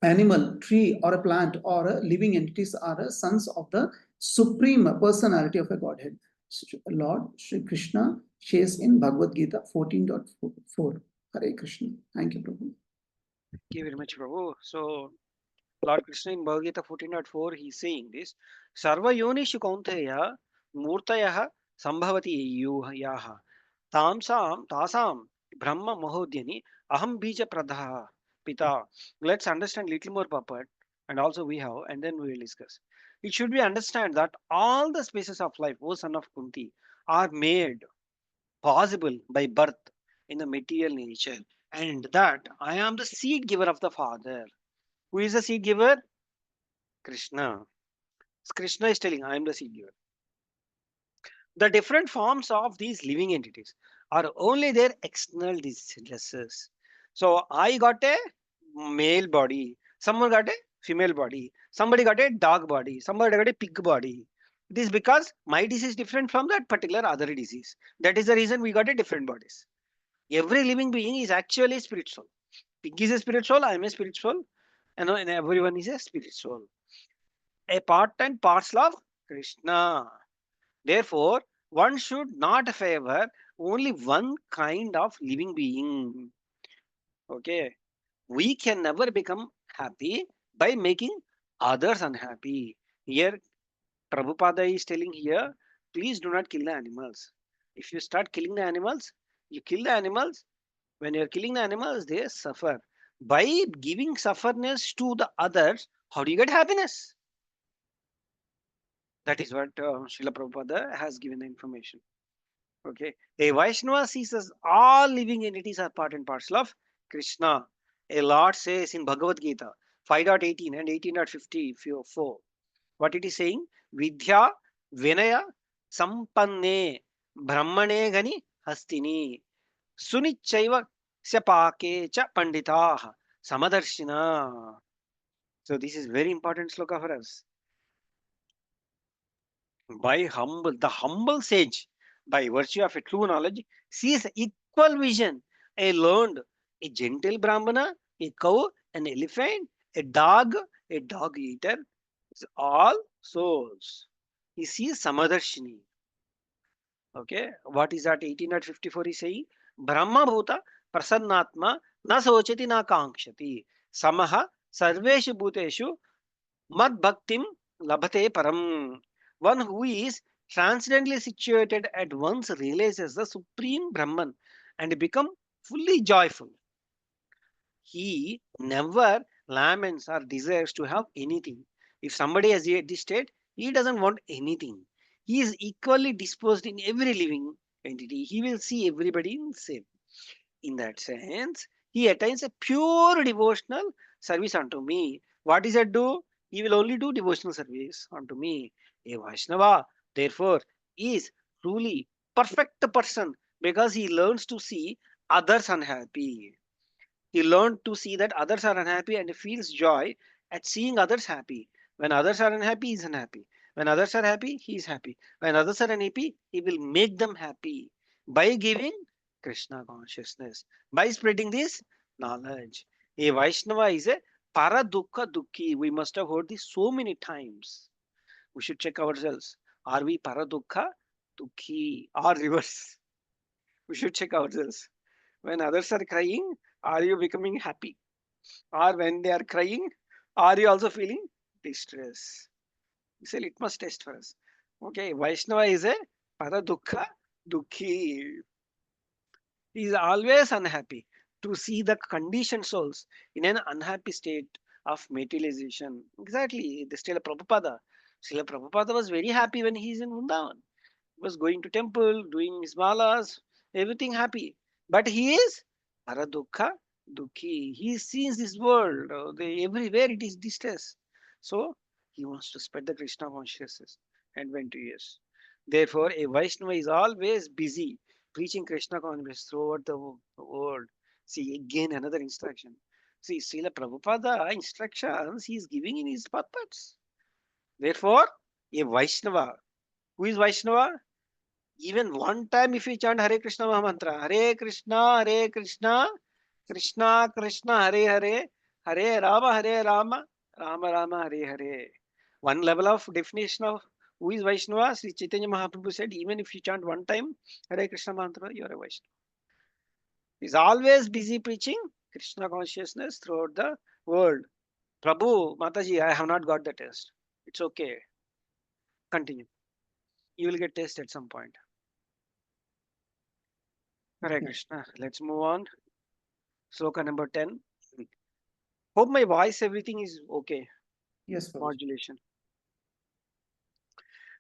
animal, tree, or a plant, or a living entities are sons of the supreme personality of a Godhead. Lord Shri Krishna says in Bhagavad Gita 14.4. Hare Krishna. Thank you, Prabhu. Thank you very much, Prabhu. So, Lord Krishna in Bhagavad Gita 14.4, he is saying this: Sarva yonishu kaunteya murtayah sambhavati yaha tasam brahma mahodyani aham bija pradha pita. Let's understand little more puppet, and also we have, and then we will discuss. It should be understand that all the spaces of life, O son of Kunti, are made possible by birth in the material nature, and that I am the seed giver of the Father. Who is the seed giver? Krishna. Krishna is telling, I am the seed giver. The different forms of these living entities are only their external dresses. So I got a male body, someone got a female body, somebody got a dog body, somebody got a pig body. It is because my disease is different from that particular other disease. That is the reason we got a different bodies. Every living being is actually spiritual. Pig is a spiritual, I am a spiritual, and everyone is a spiritual. A part and parcel of Krishna. Therefore, one should not favor only one kind of living being. Okay. We can never become happy by making others unhappy. Here, Prabhupada is telling here, please do not kill the animals. If you start killing the animals, you kill the animals. When you're killing the animals, they suffer. By giving sufferness to the others, how do you get happiness? That is what Srila Prabhupada has given the information. Okay. A Vaishnava sees as all living entities are part and parcel of Krishna. A Lord says in Bhagavad Gita 5.18 and 18.54. What it is saying? Vidya Vinaya Sampanne Brahmane Gani Hastini Sunichaiva Syapake Cha Panditaha Samadarshina. So this is very important sloka for us. The humble sage, by virtue of a true knowledge, sees equal vision. A learned, a gentle brahmana, a cow, an elephant, a dog eater, is all souls. He sees Samadarshini. Okay, what is that 1854 is saying? Brahma bhuta prasannatma na sochati na kankshati samaha sarveshu bhuteshu mad bhaktim labhate param. One who is transcendently situated at once realizes the supreme Brahman and become fully joyful. He never laments or desires to have anything. If somebody has this state, he doesn't want anything. He is equally disposed in every living entity. He will see everybody in same. In that sense, he attains a pure devotional service unto me. What does that do? He will only do devotional service unto me. A Vaishnava, therefore, is truly perfect person because he learns to see others unhappy. He learned to see that others are unhappy and feels joy at seeing others happy. When others are unhappy, he is unhappy. When others are happy, he is happy. When others are unhappy, he will make them happy by giving Krishna consciousness, by spreading this knowledge. A Vaishnava is a paradukha dukhi. We must have heard this so many times. We should check ourselves. Are we paradukha dukhi or reverse? We should check ourselves. When others are crying, are you becoming happy? Or when they are crying, are you also feeling distress? It's a litmus test for us. Okay, Vaishnava is a paradukha dukhi. He is always unhappy to see the conditioned souls in an unhappy state of materialization. Exactly, the Srila Prabhupada. Srila Prabhupada was very happy when he is in Vrindavan. He was going to temple, doing his malas, everything happy. But he is paradukha dukhi. He sees this world, everywhere it is distress. So He wants to spread the Krishna consciousness and went to US. Therefore, a Vaishnava is always busy preaching Krishna consciousness throughout the world. See, again, another instruction. See, Srila Prabhupada instructions he is giving in his puppets. Therefore, a Vaishnava. Who is Vaishnava? Even one time if you chant Hare Krishna Mahamantra, Hare Krishna, Krishna Krishna, Hare Rama, Rama Rama, Hare Hare. One level of definition of who is Vaishnava, Sri Chaitanya Mahaprabhu said, even if you chant one time Hare Krishna Mantra, you are a Vaishnava. He is always busy preaching Krishna consciousness throughout the world. Prabhu, Mataji, I have not got the test. It's okay. Continue. You will get test at some point. Hare Yeah. Krishna. Let's move on. Sloka number 10. Hope my voice, everything is okay. Yes, Prabhuji. Modulation.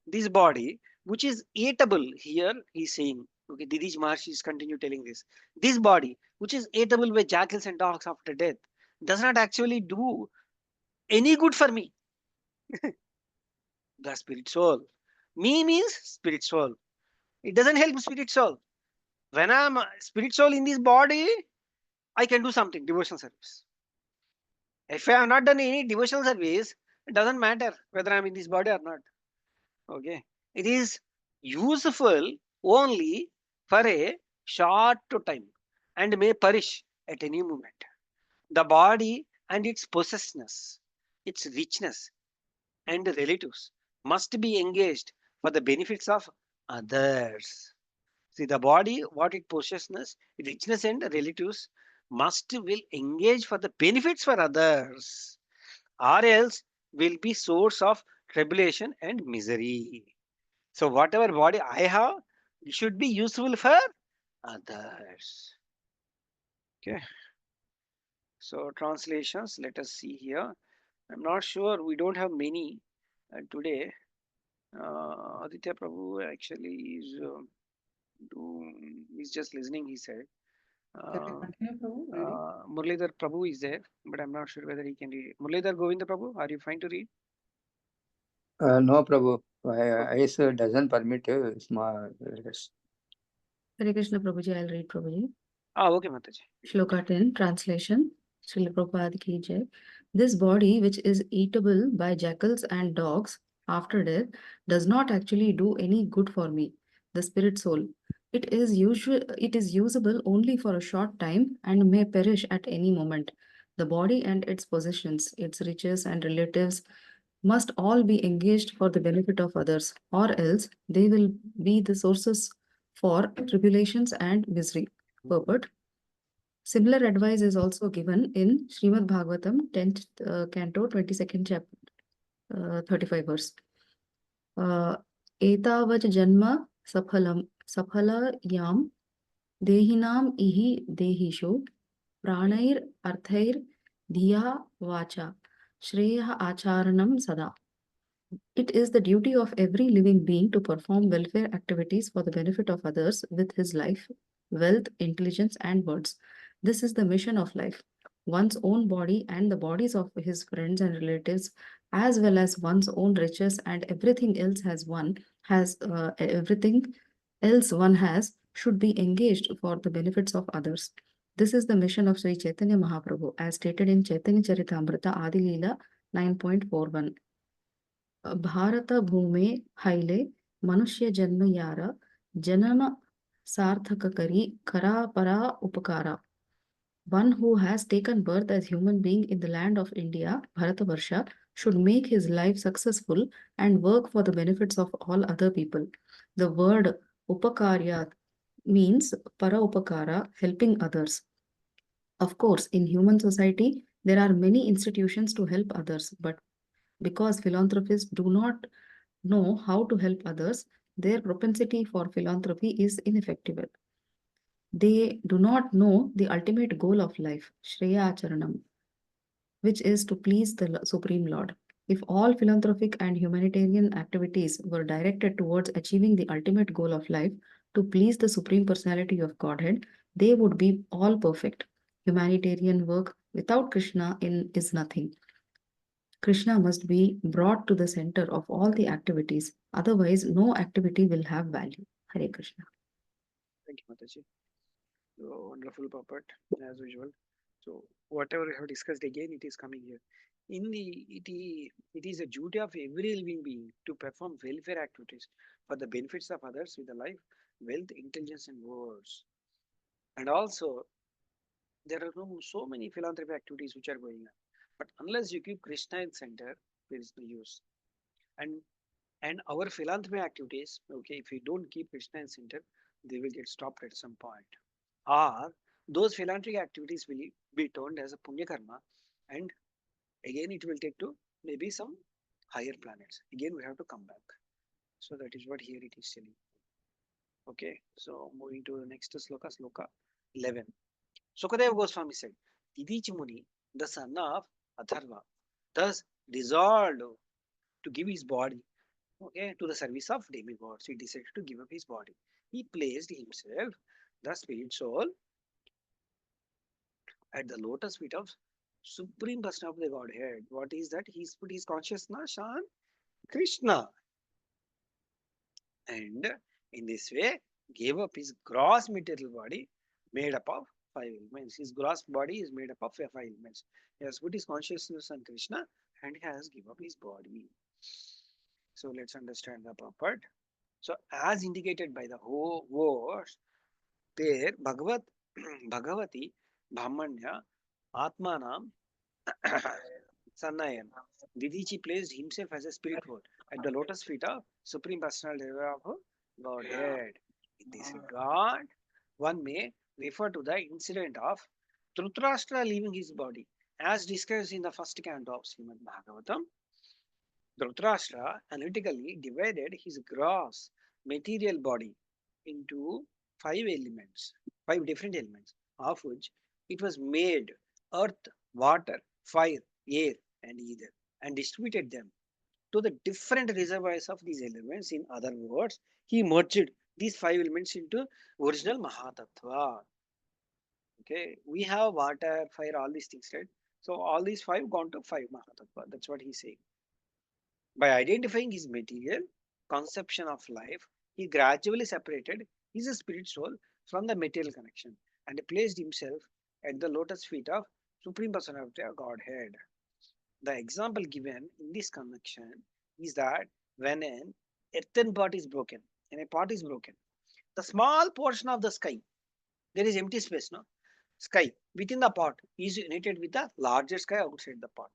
This body, which is eatable, here he's saying, okay, Didish Maharshi is continue telling this. This body, which is eatable by jackals and dogs after death, does not actually do any good for me. The spirit soul. Me means spirit soul. It doesn't help spirit soul. When I'm a spirit soul in this body, I can do something, devotional service. If I have not done any devotional service, it doesn't matter whether I'm in this body or not. Okay. It is useful only for a short time and may perish at any moment. The body and its possessiveness, its richness and relatives must be engaged for the benefits of others. See, the body, what it possesses, richness and relatives must will engage for the benefits for others, or else will be source of tribulation and misery. So whatever body I have, it should be useful for others. Okay. So translations, let us see here. I'm not sure, we don't have many today. Aditya Prabhu actually is just listening, he said. Can I continue, Prabhu, reading? Muralidhar Prabhu is there, but I'm not sure whether he can read. Muralidhar Govinda Prabhu, are you fine to read? No, Prabhu. My eyes doesn't permit small. Hare Krishna Prabhuji, I'll read Prabhuji. Okay, Mataji. Shloka 10, translation. Srila Prabhupada ki jai. This body, which is eatable by jackals and dogs after death, does not actually do any good for me, the spirit soul. It is usable only for a short time and may perish at any moment. The body and its possessions, its riches and relatives must all be engaged for the benefit of others, or else they will be the sources for tribulations and misery. Purport. Similar advice is also given in Srimad Bhagavatam, 10th Canto, 22nd chapter, 35 verse. Etavaj janma saphala yam dehinam ihi dehishu pranair arthair dhiya vacha shreya acharanam sada. It is the duty of every living being to perform welfare activities for the benefit of others with his life, wealth, intelligence, and words. This is the mission of life. One's own body and the bodies of his friends and relatives, as well as one's own riches and everything else one has, should be engaged for the benefits of others. This is the mission of Sri Chaitanya Mahaprabhu, as stated in Chaitanya Charitamrita Adi Leela 9.41. Bharat ಭೂಮೆ ಹೈಲೆ ಮನುಷ್ಯ ಜನ್ಮ ಯಾರ ಜನನ ಸಾರ್ಥಕ ಕರಿ ಕರಾ ಪರಾ ಉಪಕಾರ. One who has taken birth as human being in the land of India, Bharatavarsha, should make his life successful and work for the benefits of all other people. The word upakarya means para upakara, helping others. Of course, in human society, there are many institutions to help others, but because philanthropists do not know how to help others, their propensity for philanthropy is ineffective. They do not know the ultimate goal of life, Shreya Acharanam, which is to please the Supreme Lord. If all philanthropic and humanitarian activities were directed towards achieving the ultimate goal of life, to please the Supreme Personality of Godhead, they would be all perfect. Humanitarian work without Krishna is nothing. Krishna must be brought to the center of all the activities. Otherwise, no activity will have value. Hare Krishna. Thank you, Mataji. So, wonderful puppet, as usual. So, whatever we have discussed again, it is coming here. It is a duty of every living being to perform welfare activities for the benefits of others with the life, wealth, intelligence, and words. And also, there are so many philanthropy activities which are going on. But unless you keep Krishna in center, there is no use. And our philanthropy activities, okay, if we don't keep Krishna in center, they will get stopped at some point. Or those philanthropic activities will be turned as a punya karma, and again it will take to maybe some higher planets. Again, we have to come back. So that is what here it is telling. Okay, so moving to the next sloka, sloka 11. Sukadeva Goswami said, Didichi Muni, the son of Atharva, thus resolved to give his body, okay, to the service of demigods. He decided to give up his body. He placed himself, the spirit soul, at the lotus feet of Supreme Person of the Godhead. What is that? He's put his consciousness on Krishna. And in this way, gave up his gross material body made up of 5 elements. His gross body is made up of 5 elements. He has put his consciousness on Krishna and he has given up his body. So let's understand the purport. So as indicated by the whole words, there Bhagavati Brahmanya Atmanam Sanayan. Didichi placed himself as a spirit world at the lotus feet of Supreme Personality of Godhead. In this regard, one may refer to the incident of Dhritarashtra leaving his body, as discussed in the first canto of Srimad Bhagavatam. Dhritarashtra analytically divided his gross material body into 5 different elements, of which it was made earth, water, fire, air, and ether, and distributed them to the different reservoirs of these elements. In other words, he merged these 5 elements into original Mahatattva. Okay, we have water, fire, all these things, right? So all these 5 gone to 5 Mahatattva. That's what he's saying. By identifying his material conception of life, he gradually separated his spirit soul from the material connection and placed himself at the lotus feet of Supreme Personality of Godhead. The example given in this connection is that when an earthen pot is broken, and a pot is broken, the small portion of the sky, there is empty space, no? Sky within the pot is united with the larger sky outside the pot.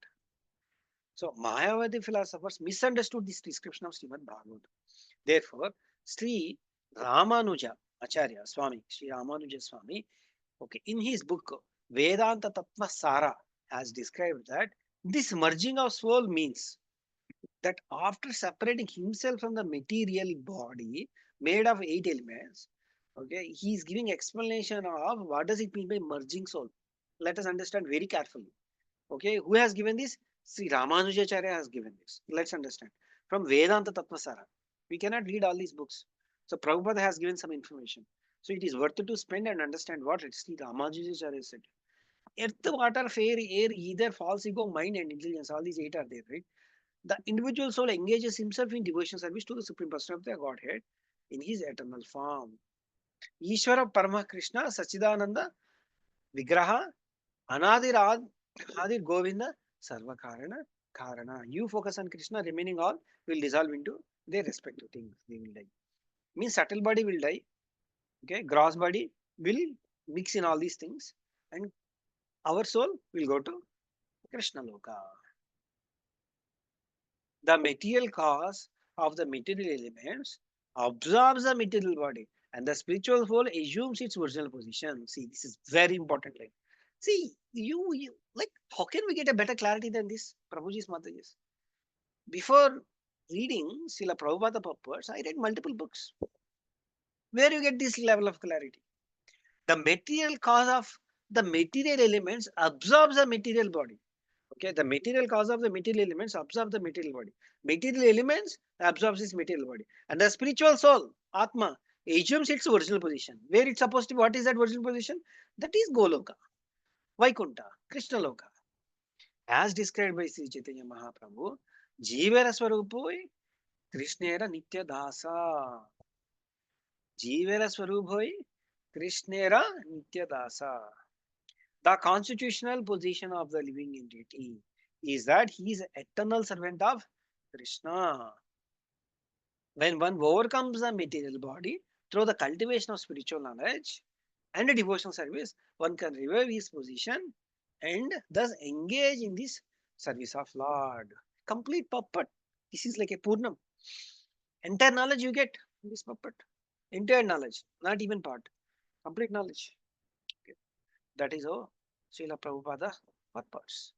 So Mayavadi philosophers misunderstood this description of Srimad Bhagavatam. Therefore, Sri Ramanuja Acharya Swami, Sri Ramanuja Swami, okay, in his book Vedanta Tattva Sara has described that this merging of soul means that after separating himself from the material body made of 8 elements, okay, he is giving explanation of what does it mean by merging soul. Let us understand very carefully. Okay, who has given this? Sri Ramanujacharya has given this. Let's understand. From Vedanta Tattvasara. We cannot read all these books. So Prabhupada has given some information. So it is worth to spend and understand what Sri Ramanujacharya said. Earth, water, fire, air, either false ego, mind, and intelligence. All these 8 are there, right? The individual soul engages himself in devotion service to the Supreme Person of the Godhead in his eternal form. Ishvara Parama Krishna Sachidananda Vigraha Anadirad Adir Govinda Sarva Karana. You focus on Krishna, remaining all will dissolve into their respective things. They will die. Means subtle body will die. Okay, gross body will mix in all these things, and our soul will go to Krishna Loka. The material cause of the material elements absorbs the material body, and the spiritual soul assumes its original position. See, this is very important line. See, you like, how can we get a better clarity than this? Prabhuji's Mataji's. Before reading Srila Prabhupada purports, I read multiple books. Where you get this level of clarity? The material cause of the material elements absorbs the material body. Okay, the material cause of the material elements absorb the material body. Material elements absorbs this material body. And the spiritual soul, Atma, assumes its original position. Where it's supposed to be, what is that original position? That is Goloka, Vaikunta, Krishna Loka. as described by Sri Chaitanya Mahaprabhu, Jivera Swarupoi Krishnera Nitya Dasa. Jivera Swarupoi Krishnera Nitya Dasa. The constitutional position of the living entity is that he is eternal servant of Krishna. When one overcomes the material body through the cultivation of spiritual knowledge and devotional service, one can revive his position and thus engage in this service of Lord. Complete puppet. This is like a Purnam. Entire knowledge you get in this puppet. Entire knowledge, not even part. Complete knowledge. Okay. That is how Srila Prabhupada purpose.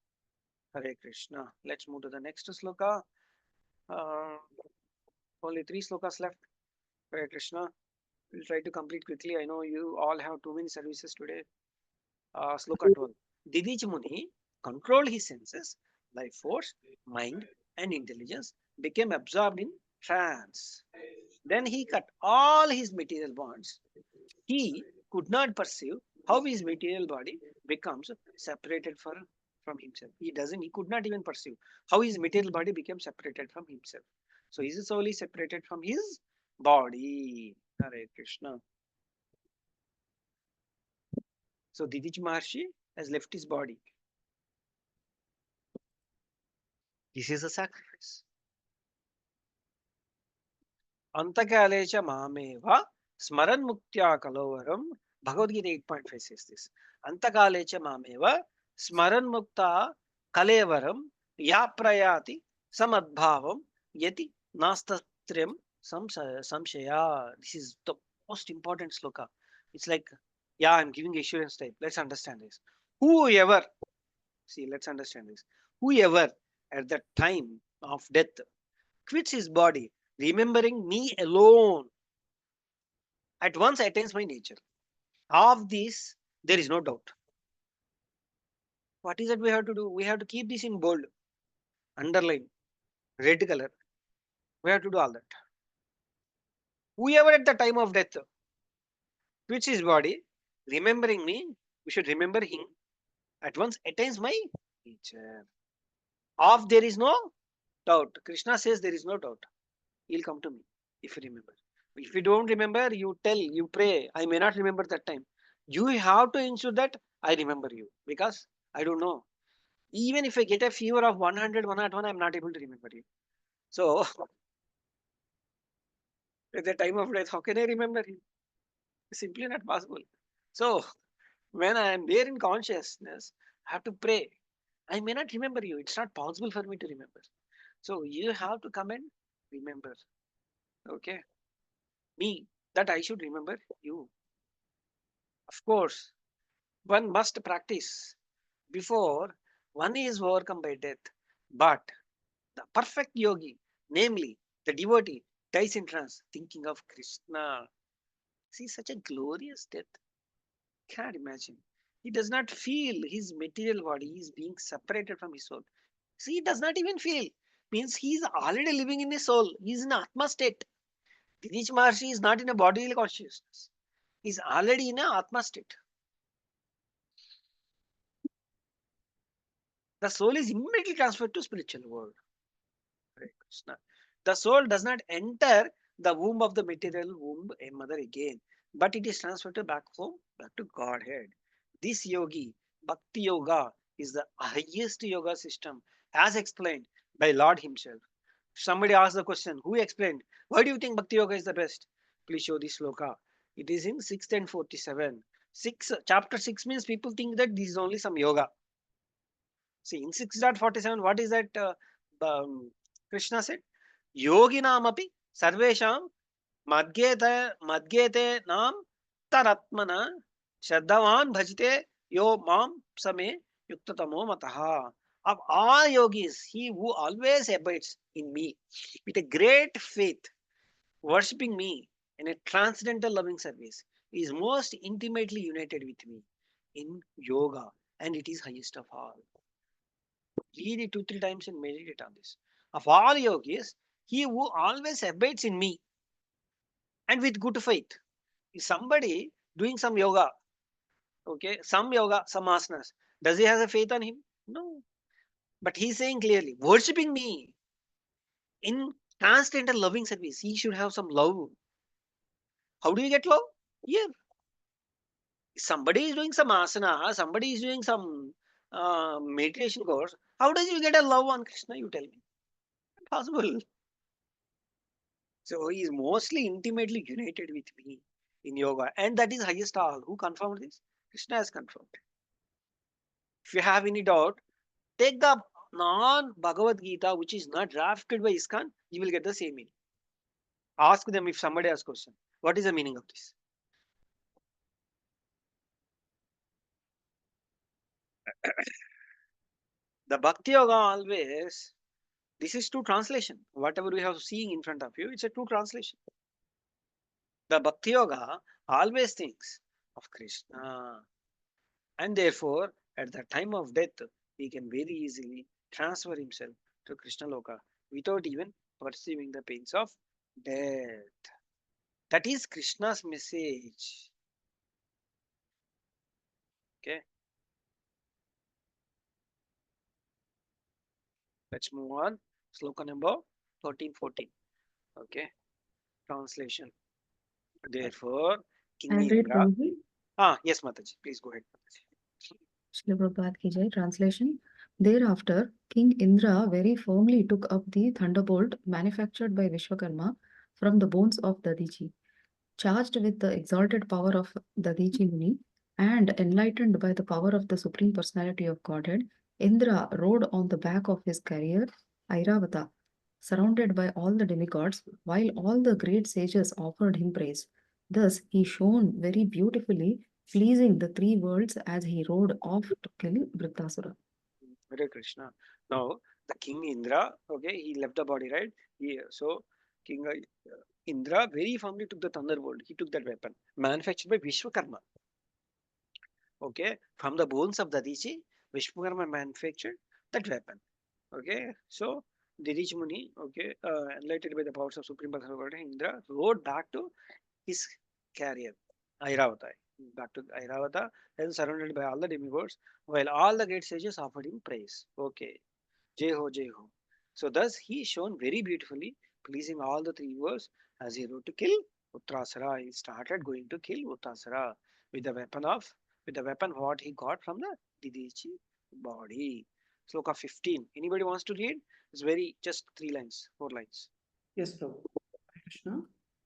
Hare Krishna. Let's move to the next sloka. Only 3 slokas left. Hare Krishna. We'll try to complete quickly. I know you all have too many services today. Sloka 12. Didij Muni controlled his senses, life force, mind, and intelligence, became absorbed in trance. Then he cut all his material bonds. He could not perceive how his material body becomes separated from himself. He could not even perceive how his material body became separated from himself. So his soul is separated from his body. Hare Krishna. So Didij Maharshi has left his body. This is a sacrifice. Antakale cha mameva smaran muktya kalovaram. Bhagavad Gita 8.5 says this. Antakale cha mameva smaran mukta kalevaram ya prayati samadbhavam yati nastastriyam samshaya. This is the most important sloka. It's like, yeah, I'm giving assurance type. Let's understand this. Whoever, see, let's understand this. Whoever at the time of death quits his body, remembering me alone, at once attains my nature. Of this, there is no doubt. What is it we have to do? We have to keep this in bold, underline, red color. We have to do all that. Whoever at the time of death quits his body, remembering me, we should remember him, at once attains my nature. Of there is no doubt. Krishna says there is no doubt. He'll come to me if you remember. If you don't remember, you tell, you pray, I may not remember that time. You have to ensure that I remember you, because I don't know. Even if I get a fever of 100, 101, I'm not able to remember you. So, at the time of death, how can I remember you? It's simply not possible. So, when I am there in consciousness, I have to pray. I may not remember you. It's not possible for me to remember. So, you have to come and remember. Okay? Me, that I should remember you. Of course, one must practice before one is overcome by death. But the perfect yogi, namely the devotee, dies in trance thinking of Krishna. See, such a glorious death. Can't imagine. He does not feel his material body is being separated from his soul. See, he does not even feel. Means he is already living in his soul. He is in Atma state. Dinish Maharshi is not in a bodily consciousness. He is already in a Atma state. The soul is immediately transferred to spiritual world. Hare Krishna. The soul does not enter the womb of the material womb, a mother again, but it is transferred back home, back to Godhead. This yogi, Bhakti Yoga, is the highest yoga system as explained by Lord Himself. Somebody asked the question, who explained? Why do you think Bhakti Yoga is the best? Please show this sloka. It is in 6.10.47. Chapter 6 means people think that this is only some yoga. See, in 6.47, what is that Krishna said? Yoginamapi sarvesham madgyete nam taratmana shraddhavan bhajite yo mam same yuktatamo mataha. Of all yogis, he who always abides in me with a great faith, worshipping me in a transcendental loving service, is most intimately united with me in yoga, and it is highest of all. Read it 2-3 times and meditate on this. Of all yogis, he who always abides in me and with good faith. Is somebody doing some yoga, okay, some yoga, some asanas, does he have a faith on him? No. But he's saying clearly, worshipping me in constant and loving service, he should have some love. How do you get love? Here. Somebody is doing some asana, somebody is doing some meditation course. How does you get a love on Krishna? You tell me. Impossible. So he is mostly intimately united with me in yoga, and that is highest all. Who confirmed this? Krishna has confirmed. If you have any doubt, take the non Bhagavad Gita, which is not drafted by ISKCON, you will get the same meaning. Ask them if somebody asks question. What is the meaning of this? The Bhakti Yoga always, this is true translation. Whatever we have seeing in front of you, it's a true translation. The Bhakti Yoga always thinks of Krishna. And therefore, at the time of death, he can very easily transfer himself to Krishna Loka without even perceiving the pains of death. That is Krishna's message. Okay. Let's move on. Sloka number 13-14. Okay. Translation. Therefore, King I'll read Indra. Prabhuji. Yes, Mataji. Please go ahead. Srila Prabhupada ki jai. Translation. Thereafter, King Indra very firmly took up the thunderbolt manufactured by Vishwakarma from the bones of Dadichi. Charged with the exalted power of Dadichi Muni and enlightened by the power of the Supreme Personality of Godhead, Indra rode on the back of his carrier, Airavata, surrounded by all the demigods, while all the great sages offered him praise. Thus he shone very beautifully, pleasing the three worlds as he rode off to kill Vrittasura. Hare Krishna. Now, the King Indra, okay, he left the body, right? So, King Indra very firmly took the thunderbolt. He took that weapon, manufactured by Vishwakarma. Okay, from the bones of Dadichi, Vishwakarma manufactured that weapon. Okay, so Dadichi Muni, okay, enlightened by the powers of Supreme Personality, Indra rode back to his carrier, Airavata. Back to Airavata, and surrounded by all the demigods, while all the great sages offered him praise. Okay, Jai Ho, Jai Ho. So thus he shone very beautifully, pleasing all the three worlds as he rode to kill Uttarasara. He started going to kill Uttarasara with the weapon what he got from the Didichi body. Sloka 15. Anybody wants to read? It's very just 3 lines, 4 lines. Yes, Prabhu. Hare Krishna.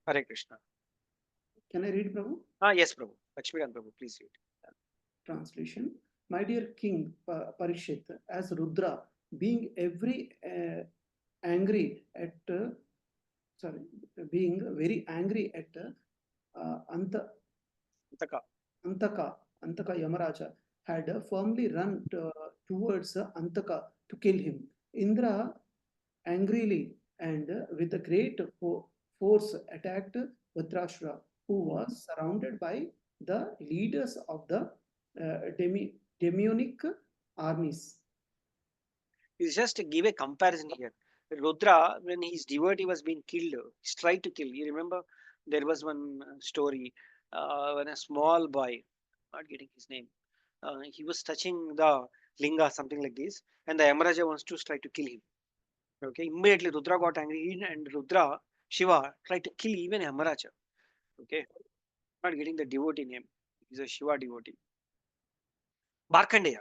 Hare Krishna. Can I read, Prabhu? Yes, Prabhu. Lakshmikan Prabhu, please read. Translation. My dear King Parikshit, as Rudra, being angry at being very angry at Anta, Antaka. Antaka Yamaraja had firmly run towards Antaka to kill him. Indra angrily and with a great force attacked Vatrashra, who was surrounded by the leaders of the demonic armies. Is just to give a comparison here. Rudra, when his devotee was being killed, he tried to kill. You remember there was one story when a small boy, not getting his name, he was touching the linga, something like this, and the Yamaraja wants to try to kill him. Okay, immediately Rudra got angry, and Rudra, Shiva, tried to kill even Yamaraja. Okay, not getting the devotee name. He's a Shiva devotee. Markandeya.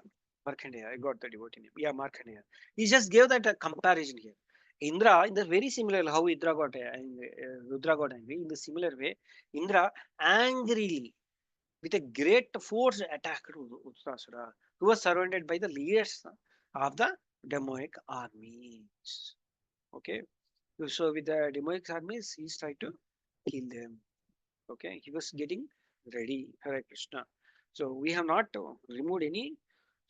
Markandeya, I got the devotee name. Yeah, Markandeya. He just gave that a comparison here. Indra, in the very similar how Indra got angry, Rudra got angry, in the similar way, Indra angrily, with a great force, attacked Uttarasura, who was surrounded by the leaders of the demonic armies. Okay, so with the demonic armies, he tried to kill them. Okay, he was getting ready. Hare Krishna. So we have not removed any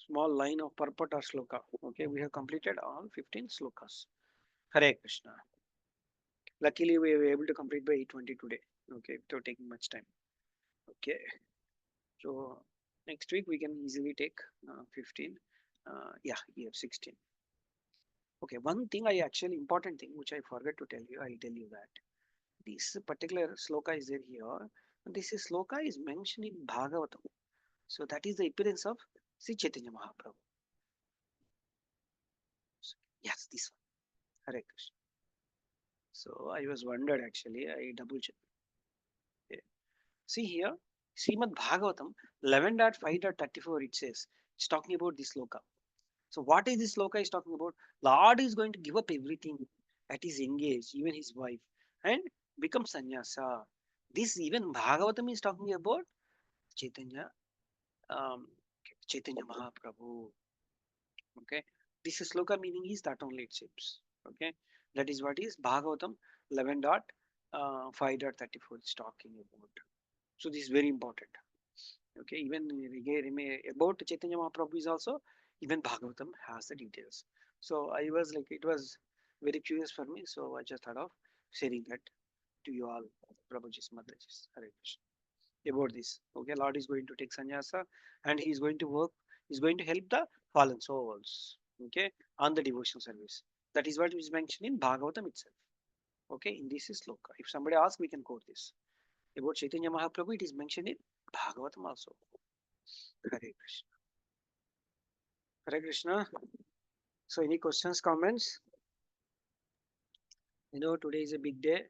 small line of purport or sloka. Okay, we have completed all 15 slokas. Hare Krishna. Luckily, we were able to complete by 8:20 today. Okay, without taking much time. Okay, so next week we can easily take 15. Yeah, here 16. Okay, one thing important thing which I forgot to tell you, I'll tell you that this particular sloka is there here. And this sloka is mentioned in Bhagavatam. So that is the appearance of Sri Chaitanya Mahaprabhu. Yes, this one. Hare Krishna. So I was wondered actually. I double checked. Okay. See here, Srimad Bhagavatam 11.5.34 it says, it's talking about this sloka. So what is this sloka is talking about? Lord is going to give up everything at his young age, even his wife, and become sannyasa. This even Bhagavatam is talking about Chaitanya, um, Chaitanya Mahaprabhu. Okay, this sloka meaning is that only it seems. Okay, that is what is Bhagavatam 11.5.34 is talking about. So this is very important. Okay, even about Chaitanya Mahaprabhu is also, even Bhagavatam has the details. So I was like, it was very curious for me. So I just thought of sharing that to you all, Prabhuji's Mataji's. Hare Krishna. About this. Okay, Lord is going to take sannyasa and he is going to work, he is going to help the fallen souls. Okay, on the devotional service. That is what is mentioned in Bhagavatam itself. Okay, in this sloka. If somebody asks, we can quote this. About Chaitanya Mahaprabhu, it is mentioned in Bhagavatam also. Hare Krishna. Hare Krishna. So, any questions, comments? You know, today is a big day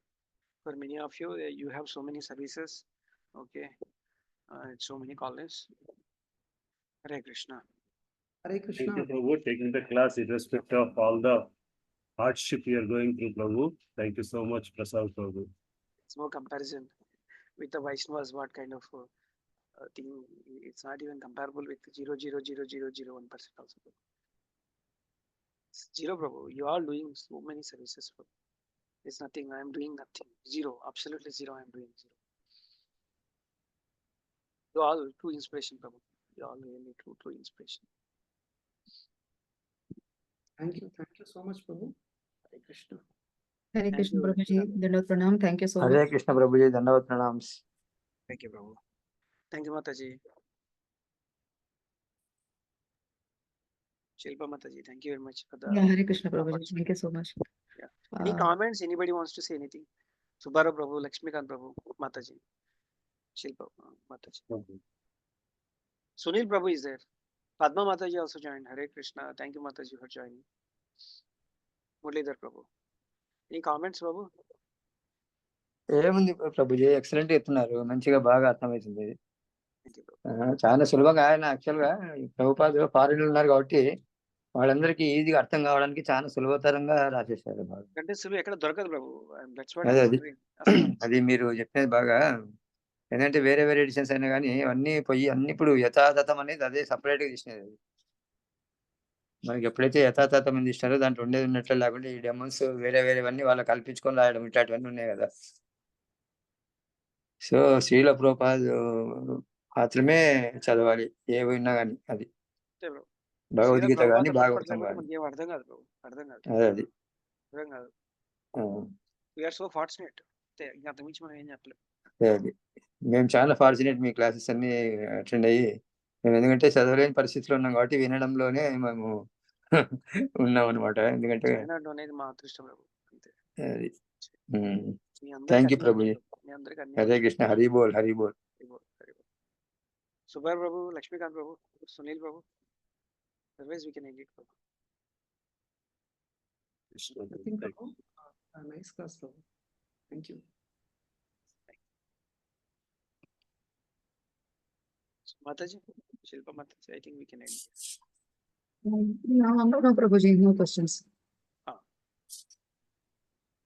for many of you. You have so many services. Okay, so many colleges. Hare Krishna. Hare Thank you, Krishna. Prabhu, taking the class irrespective of all the hardship you are going through, Prabhu. Thank you so much, Prasad Prabhu. It's no comparison with the Vaishnavas. What kind of thing? It's not even comparable with 0.00001% also. It's zero, Prabhu. You are doing so many services. Prabhu. It's nothing. I am doing nothing. Zero. Absolutely zero. I am doing zero. You all true inspiration, Prabhu. You all really true inspiration. Thank you so much, Prabhu. Hare Krishna. Hare Thank Krishna you, Prabhuji, Lakshmikant. Dandavat Pranam. Thank you so Hare much. Krishna Prabhuji, Dandavat Pranams. Thank you, Prabhu. Thank you, Mataji. Shilpa Mataji, thank you very much for the Yeah, Hare Krishna Prabhuji. opportunity. Thank you so much. Yeah. Any Uh, comments? Anybody wants to say anything? Subhara Prabhu, Lakshmikant Prabhu, Mataji, Shilpa Mataji. Sunil Prabhu is there. Padma Mataji also joined. Hare Krishna. Thank you, Mataji, for joining. Muralidhar Prabhu. Any comments, Prabhu? ఏముంది Prabhuji, excellent చెప్తున్నారు, మంచిగా బాగా అర్థమవుతుంది. Thank you, Prabhu. చాలా సులభంగా ఆయన యాక్చువల్గా Prabhupada foreign ఉన్నారు కాబట్టి వాళ్ళందరికీ ఈజీగా అర్థం కావడానికి చాలా సులభతరంగా రాసేసారు బాగా. అంటే సులువు ఎక్కడ దొరకదు ప్రభు. That's what అదే I'm అది wondering. అసలు అది మీరు చెప్పినది బాగా. ఏంటంటే వేరే వేరే ఎడిషన్స్ అయినా కానీ అన్నీ పోయి అన్ని ఇప్పుడు యథాతథం అనేది అదే సపరేట్గా తీసినది. అది మనకి ఎప్పుడైతే యథాతథం అని తీసినారో దాంట్లో ఉండేది ఉన్నట్లు లేకుండా ఈ డెమోన్స్ వేరే వేరేవన్నీ వాళ్ళు కల్పించుకొని రాయడం ఇట్లాంటివన్నీ ఉన్నాయి కదా. సో శ్రీల ప్రభుపాద మాత్రమే చదవాలి ఏమైనా కానీ. అది అంతే ప్రభు. భగవద్గీత కానీ ప్రభుపాద భాగవతం చదవకపోతే కానీ మనకి ఏం అర్థం కాదు ప్రభు. అర్థం కాదు. అదే అది. అర్థం కాదు. ఆ, వీఆర్ సో ఫార్చునేట్. అంతే, ఇంకా అంతకుమించి మనం ఏం చెప్పలేము. అదే అది. మేము చాలా ఫార్చునేట్ మీ క్లాసెస్ అన్ని అటెండ్ అయ్యి, మేము ఎందుకంటే చదవలేని పరిస్థితిలో ఉన్నాం కాబట్టి వినడంలోనే మేము ఉన్నాం అనమాట. ఎందుకంటే చైనాడు అనేది మా అదృష్టం ప్రభు. అంతే. అది. మీ అందరికి థ్యాంక్ యూ అన్నీ ప్రభుజీ. వచ్చు. మీ అందరికి అన్నీ హరే వచ్చు. కృష్ణ, హరి బోల్, హరి బోల్. సుభార్ ప్రభు, లక్ష్మీకాంత్ ప్రభు, సునీల్ ప్రభు. Otherwise we can end it Prabhu. I think, Prabhu, a nice class, Prabhu. Thank you. Mataji, Shilpa Mataji, I think we can end it. No, Prabhuji, no questions.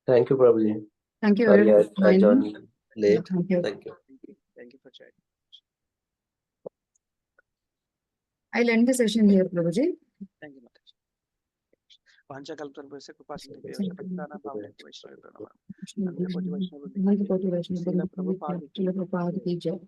Thank you, Prabhuji. Thank you Sorry, very I much. joined Yeah, late. thank you. Thank you. Thank you for joining. I'll end the session here, Prabhuji. Thank you, Mataji. Pancha Kalparvase Kupasante Thank Devasya you. Patana Bhavane Vaishnava Pranama. Thank Nandya Koti Vaishnava you. Srila Prabhupada ki Prabhupada ki jai.